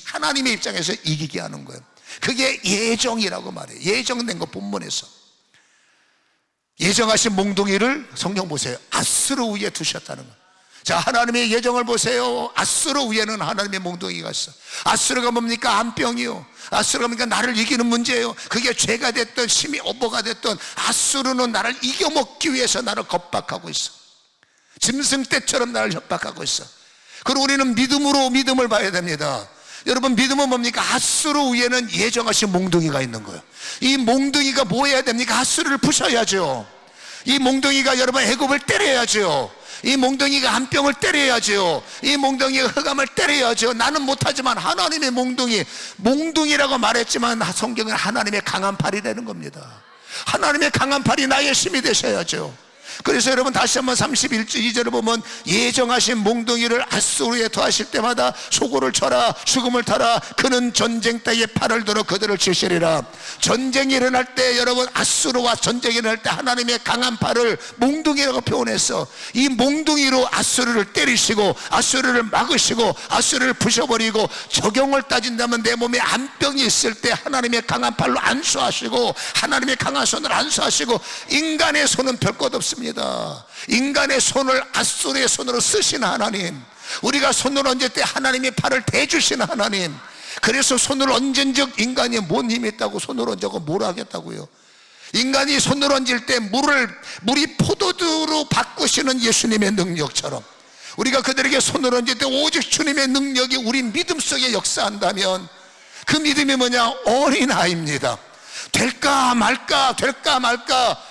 하나님의 입장에서 이기게 하는 거예요. 그게 예정이라고 말해요. 예정된 거 본문에서. 예정하신 몽둥이를 성경 보세요. 아수르 위에 두셨다는 거예요. 자, 하나님의 예정을 보세요. 아수르 위에는 하나님의 몽둥이가 있어. 아수르가 뭡니까? 암병이요. 아수르가 뭡니까? 나를 이기는 문제예요. 그게 죄가 됐던 심히 오보가 됐던 아수르는 나를 이겨먹기 위해서 나를 겁박하고 있어. 짐승떼처럼 나를 협박하고 있어. 그리고 우리는 믿음으로 믿음을 봐야 됩니다. 여러분, 믿음은 뭡니까? 아수르 위에는 예정하신 몽둥이가 있는 거예요. 이 몽둥이가 뭐 해야 됩니까? 아수르를 부셔야죠. 이 몽둥이가 여러분 애굽을 때려야죠. 이 몽둥이가 암병을 때려야죠. 이 몽둥이가 흑암을 때려야죠. 나는 못하지만 하나님의 몽둥이라고 말했지만 성경은 하나님의 강한 팔이 되는 겁니다. 하나님의 강한 팔이 나의 힘이 되셔야죠. 그래서 여러분 다시 한번 31절 보면 예정하신 몽둥이를 아수르에 더하실 때마다 소고를 쳐라, 수금을 타라. 그는 전쟁 때에 팔을 들어 그들을 치시리라. 전쟁이 일어날 때 여러분 아수르와 전쟁이 일어날 때 하나님의 강한 팔을 몽둥이라고 표현했어. 이 몽둥이로 아수르를 때리시고 아수르를 막으시고 아수르를 부셔버리고, 적용을 따진다면 내 몸에 암병이 있을 때 하나님의 강한 팔로 안수하시고 하나님의 강한 손을 안수하시고, 인간의 손은 별 것 없습니다. 인간의 손을 아수르의 손으로 쓰시는 하나님, 우리가 손을 얹을 때 하나님의 팔을 대주시는 하나님. 그래서 손을 얹은 즉 인간이 뭔 힘이 있다고 손을 얹고 뭘 하겠다고요. 인간이 손을 얹을 때 물이 포도주로 바꾸시는 예수님의 능력처럼 우리가 그들에게 손을 얹을 때 오직 주님의 능력이 우리 믿음 속에 역사한다면 그 믿음이 뭐냐? 어린아이입니다. 될까 말까 될까 말까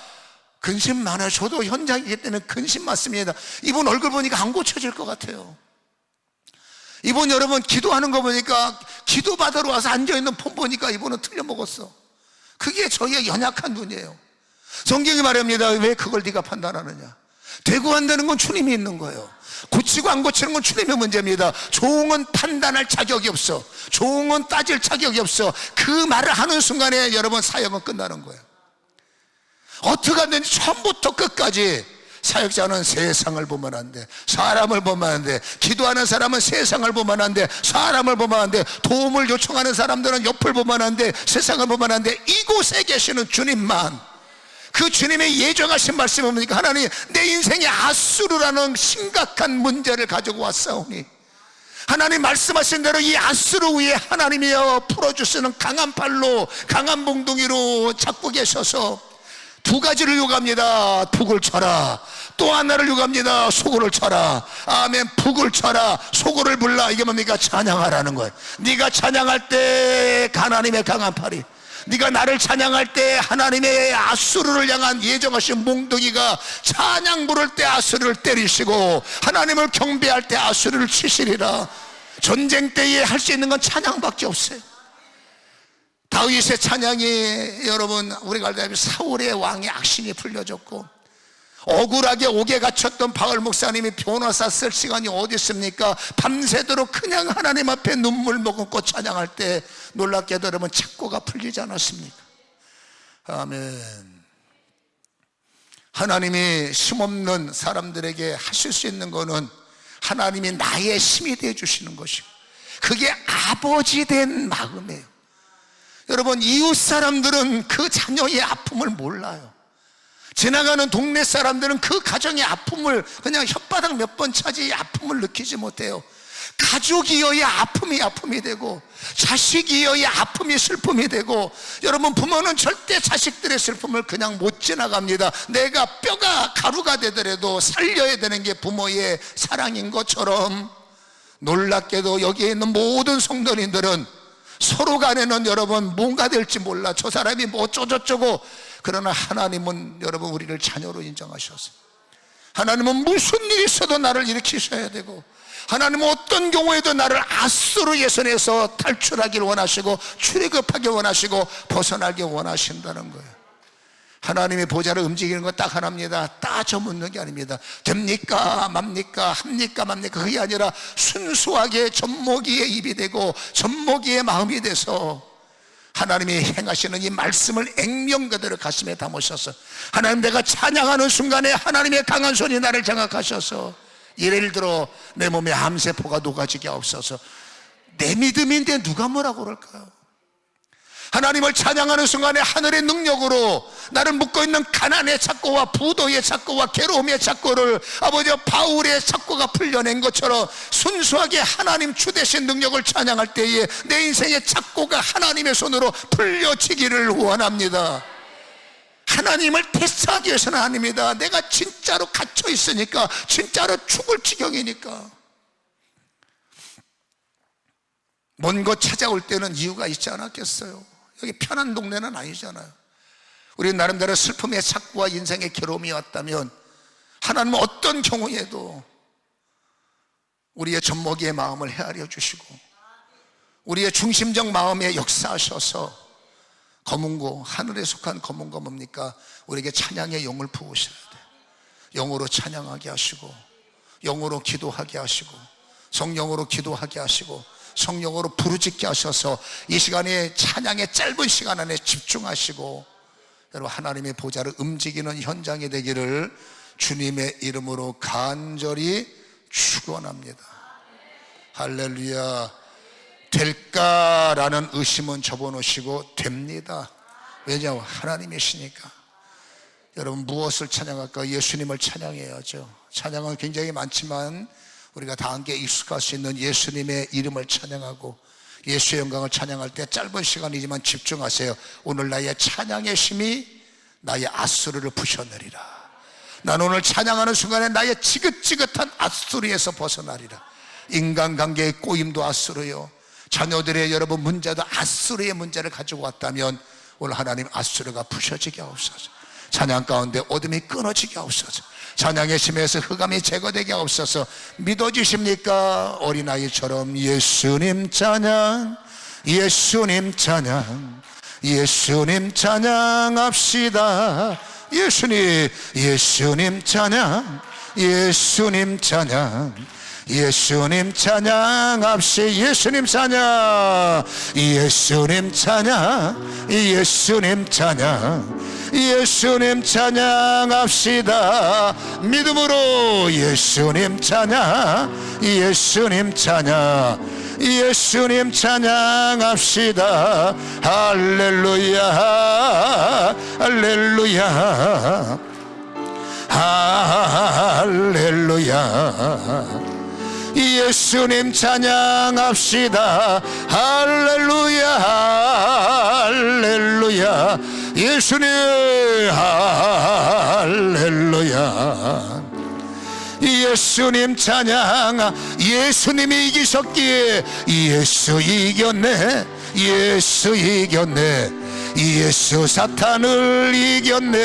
근심 많아요. 저도 현장이기 때문에 근심 많습니다. 이분 얼굴 보니까 안 고쳐질 것 같아요. 이분 여러분 기도하는 거 보니까, 기도 받으러 와서 앉아있는 폰 보니까 이분은 틀려먹었어. 그게 저희의 연약한 눈이에요. 성경이 말합니다. 왜 그걸 네가 판단하느냐? 되고 안 되는 건 주님이 있는 거예요. 고치고 안 고치는 건 주님의 문제입니다. 종은 판단할 자격이 없어. 종은 따질 자격이 없어. 그 말을 하는 순간에 여러분 사역은 끝나는 거예요. 어떻게 하든지 처음부터 끝까지 사역자는 세상을 보면 안 돼. 사람을 보면 안 돼. 기도하는 사람은 세상을 보면 안 돼. 사람을 보면 안 돼. 도움을 요청하는 사람들은 옆을 보면 안 돼. 세상을 보면 안 돼. 이곳에 계시는 주님만, 그 주님의 예정하신 말씀은 뭡니까? 하나님, 내 인생에 아수르라는 심각한 문제를 가지고 왔사오니 하나님 말씀하신 대로 이 아수르 위에 하나님이여 풀어주시는 강한 팔로, 강한 몽둥이로 잡고 계셔서 두 가지를 요구합니다. 북을 쳐라. 또 하나를 요구합니다. 소고를 쳐라. 아멘. 북을 쳐라, 소고를 불라. 이게 뭡니까? 찬양하라는 거예요. 네가 찬양할 때 하나님의 강한 팔이, 네가 나를 찬양할 때 하나님의 아수르를 향한 예정하신 몽둥이가 찬양 부를 때 아수르를 때리시고 하나님을 경배할 때 아수르를 치시리라. 전쟁 때에 할 수 있는 건 찬양밖에 없어요. 다윗의 찬양이 여러분, 우리가 알다시피 사울의 왕의 악심이 풀려졌고 억울하게 옥에 갇혔던 바울 목사님이 변호사 쓸 시간이 어디 있습니까? 밤새도록 그냥 하나님 앞에 눈물 머금고 찬양할 때 놀랍게도 여러분 착고가 풀리지 않았습니까? 아멘. 하나님이 힘없는 사람들에게 하실 수 있는 거는 하나님이 나의 힘이 되어 주시는 것이고, 그게 아버지 된 마음이에요. 여러분, 이웃 사람들은 그 자녀의 아픔을 몰라요. 지나가는 동네 사람들은 그 가정의 아픔을, 그냥 혓바닥 몇 번 차지 아픔을 느끼지 못해요. 가족이어야 아픔이 되고, 자식이어야 아픔이 슬픔이 되고, 여러분 부모는 절대 자식들의 슬픔을 그냥 못 지나갑니다. 내가 뼈가 가루가 되더라도 살려야 되는 게 부모의 사랑인 것처럼, 놀랍게도 여기에 있는 모든 성도님들은 서로 간에는 여러분 뭔가 될지 몰라, 저 사람이 뭐 어쩌고저쩌고, 그러나 하나님은 여러분 우리를 자녀로 인정하셨어요. 하나님은 무슨 일이 있어도 나를 일으키셔야 되고, 하나님은 어떤 경우에도 나를 아수르의 손에서 탈출하길 원하시고 출애굽하길 원하시고 벗어나길 원하신다는 거예요. 하나님의 보좌를 움직이는 건 딱 하나입니다. 따져 묻는 게 아닙니다. 됩니까 맙니까, 합니까 맙니까, 그게 아니라 순수하게 젖먹이의 입이 되고 젖먹이의 마음이 돼서 하나님이 행하시는 이 말씀을 액면 그대로 가슴에 담으셔서, 하나님 내가 찬양하는 순간에 하나님의 강한 손이 나를 장악하셔서, 예를 들어 내 몸에 암세포가 녹아지게 없어서, 내 믿음인데 누가 뭐라고 그럴까요? 하나님을 찬양하는 순간에 하늘의 능력으로 나를 묶어있는 가난의 착고와 부도의 착고와 괴로움의 착고를 아버지 바울의 착고가 풀려낸 것처럼 순수하게 하나님 주 되신 능력을 찬양할 때에 내 인생의 착고가 하나님의 손으로 풀려지기를 원합니다. 하나님을 테스트하기 위해서는 아닙니다. 내가 진짜로 갇혀 있으니까, 진짜로 죽을 지경이니까. 먼 곳 찾아올 때는 이유가 있지 않았겠어요? 여기 편한 동네는 아니잖아요. 우리 나름대로 슬픔의 착고와 인생의 괴로움이 왔다면 하나님은 어떤 경우에도 우리의 젖먹이의 마음을 헤아려 주시고 우리의 중심적 마음에 역사하셔서 검은고, 하늘에 속한 검은고 뭡니까? 우리에게 찬양의 영을 부으셔야 돼요. 영으로 찬양하게 하시고, 영으로 기도하게 하시고, 성령으로 기도하게 하시고, 성령으로 부르짖게 하셔서 이 시간에 찬양의 짧은 시간 안에 집중하시고, 여러분 하나님의 보좌를 움직이는 현장이 되기를 주님의 이름으로 간절히 축원합니다. 할렐루야. 될까라는 의심은 접어놓으시고 됩니다. 왜냐하면 하나님이시니까. 여러분 무엇을 찬양할까? 예수님을 찬양해야죠. 찬양은 굉장히 많지만 우리가 다 함께 익숙할 수 있는 예수님의 이름을 찬양하고 예수의 영광을 찬양할 때 짧은 시간이지만 집중하세요. 오늘 나의 찬양의 힘이 나의 아수르를 부셔내리라. 난 오늘 찬양하는 순간에 나의 지긋지긋한 아수르에서 벗어나리라. 인간관계의 꼬임도 아수르요, 자녀들의 여러분 문제도 아수르의 문제를 가지고 왔다면 오늘 하나님 아수르가 부셔지게 하옵소서. 찬양 가운데 어둠이 끊어지게 하옵소서. 찬양의 심에서 흑암이 제거되게 하옵소서. 믿어지십니까? 어린아이처럼 예수님 찬양, 예수님 찬양, 예수님 찬양합시다. 예수님, 예수님 찬양, 예수님 찬양, 예수님 찬양합시. 예수님 찬양, 예수님 찬양, 예수님 찬양, 예수님 찬양합시다. 믿음으로 예수님 찬양, 예수님 찬양, 예수님 찬양합시다. 할렐루야, 할렐루야, 할렐루야. 예수님 찬양합시다. 할렐루야, 할렐루야. 예수님, 할렐루야. 예수님 찬양. 예수님이 이기셨기에 예수 이겼네, 예수 이겼네, 예수 사탄을 이겼네,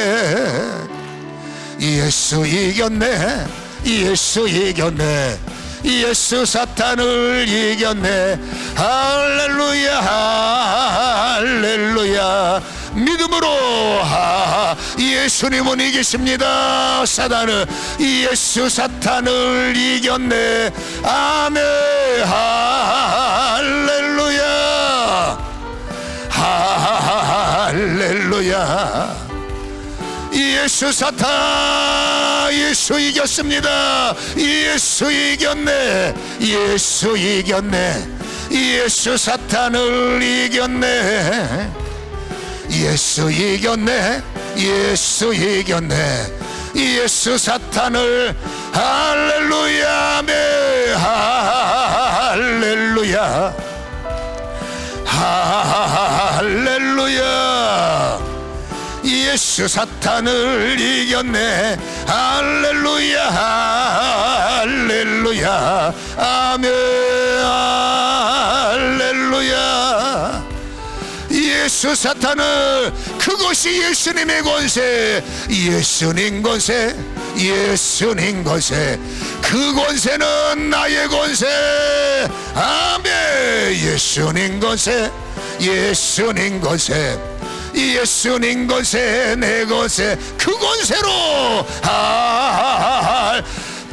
예수 이겼네, 예수 이겼네, 예수 사탄을 이겼네. 할렐루야, 할렐루야. 믿음으로 예수님은 이기십니다. 사단을, 예수 사탄을 이겼네. 아멘. 할렐루야, 할렐루야. 예수 사탄, 예수 이겼습니다. 예수 이겼네, 예수 이겼네, 예수 사탄을 이겼네, 예수 이겼네, 예수 이겼네, 예수 사탄을. 할렐루야, 아멘. 할렐루야, 할렐루야. 예수 사탄을 이겼네. 할렐루야, 할렐루야, 아멘. 할렐루야. 예수 사탄을, 그것이 예수님의 권세, 예수님 권세, 예수님 권세. 그 권세는 나의 권세. 아멘. 예수님 권세, 예수님 권세, 예수님 권세, 내 권세. 그 권세로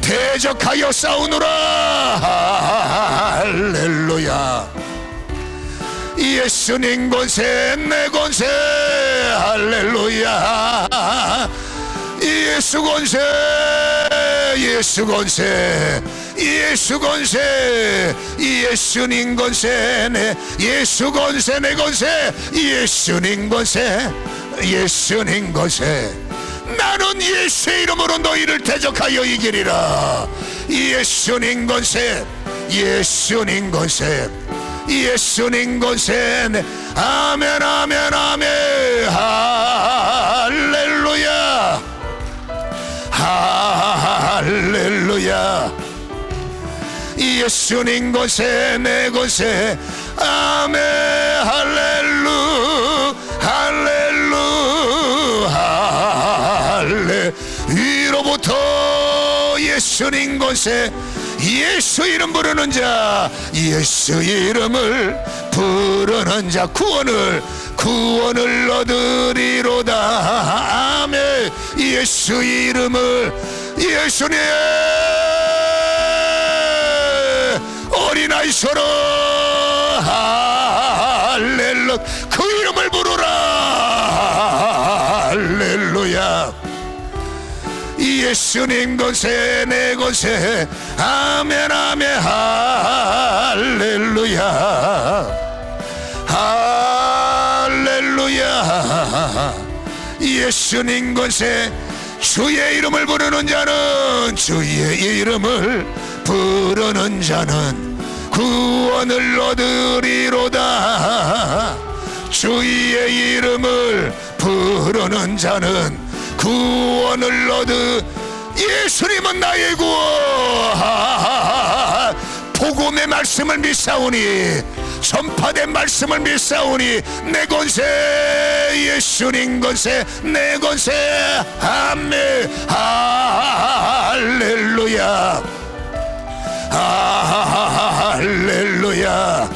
대적하여 싸우노라. 할렐루야. 예수님 권세, 내 권세. 할렐루야. 예수 권세, 예수 권세, 예수 권세, 예수님 권세, 내 예수 권세, 내 권세. 예수님 권세, 예수님 권세. 나는 예수의 이름으로 너희를 대적하여 이기리라. 예수님 권세, 예수님 권세, 예수님 권세. 아멘, 아멘, 아멘. 할렐루야, 할렐루야. 예수님 권세, 내 권세. 아멘. 할렐루, 할렐루, 할레. 위로부터 예수님 권세. 예수 이름 부르는 자, 예수 이름을 부르는 자 구원을 얻으리로다. 아멘. 예수 이름을, 예수님 어린아이 서로 할렐루. 그 이름을 부르라. 할렐루야. 예수님 권세, 내 권세. 아멘, 아멘. 할렐루야, 할렐루야. 예수님 권세. 주의 이름을 부르는 자는, 주의 이름을 부르는 자는 구원을 얻으리로다. 주의 이름을 부르는 자는 구원을 얻으. 예수님은 나의 구원. 복음의 말씀을 믿사오니, 전파된 말씀을 믿사오니, 내 권세, 예수님 권세, 내 권세. 아멘. 할렐루야, 할렐루야,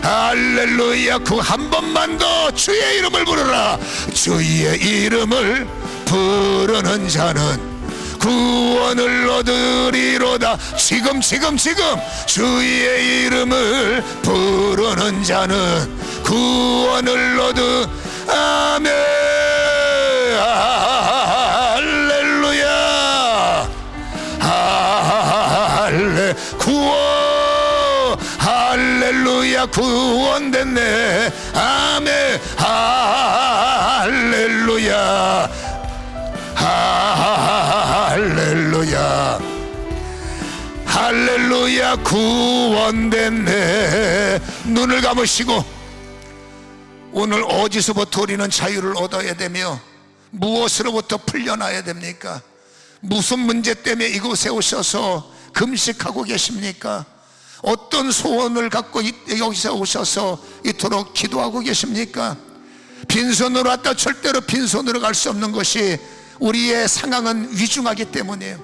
할렐루야. 그 한 번만 더 주의 이름을 부르라. 주의 이름을 부르는 자는 구원을 얻으리로다. 지금 주의 이름을 부르는 자는 구원을 얻으. 아멘. 할렐루야. 할렐 구원. 할렐루야. 구원됐네. 아멘. 할렐루야. 할렐루야. 할렐루야. 구원됐네. 눈을 감으시고 오늘 어디서부터 우리는 자유를 얻어야 되며 무엇으로부터 풀려나야 됩니까? 무슨 문제 때문에 이곳에 오셔서 금식하고 계십니까? 어떤 소원을 갖고 여기서 오셔서 이토록 기도하고 계십니까? 빈손으로 왔다 절대로 빈손으로 갈 수 없는 것이 우리의 상황은 위중하기 때문이에요.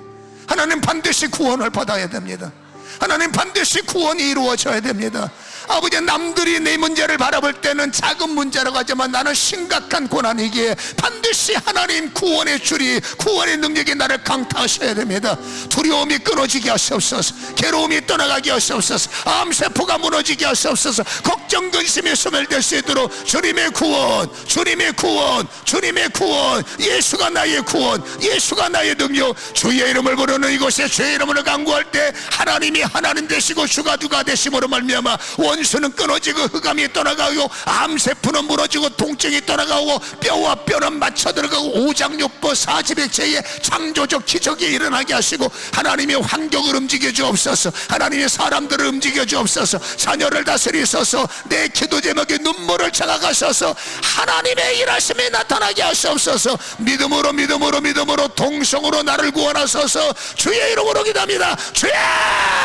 하나님 반드시 구원을 받아야 됩니다. 하나님 반드시 구원이 이루어져야 됩니다. 아버지, 남들이 내 문제를 바라볼 때는 작은 문제라고 하지만 나는 심각한 고난이기에 반드시 하나님 구원의 줄이, 구원의 능력이 나를 강타하셔야 됩니다. 두려움이 끊어지게 하시옵소서. 괴로움이 떠나가게 하시옵소서. 암세포가 무너지게 하시옵소서. 걱정 근심이 소멸될 수 있도록 주님의 구원, 주님의 구원, 주님의 구원, 예수가 나의 구원, 예수가 나의 능력. 주의 이름을 부르는 이곳에 주의 이름을 간구할 때 하나님이 하나님 되시고 주가 누가 되심으로 말미암아 원수는 끊어지고 흑암이 떠나가고 암세포는 무너지고 통증이 떠나가고 뼈와 뼈는 맞춰 들어가고 오장육부 사지백체의 창조적 기적이 일어나게 하시고 하나님이 환경을 움직여 주옵소서. 하나님이 사람들을 움직여 주옵소서. 자녀를 다스리소서. 내 기도 제목에 눈물을 차가가셔서 하나님의 일하심이 나타나게 하시옵소서. 믿음으로 믿음으로 믿음으로 동성으로 나를 구원하소서. 주의 이름으로 기도합니다. 주여!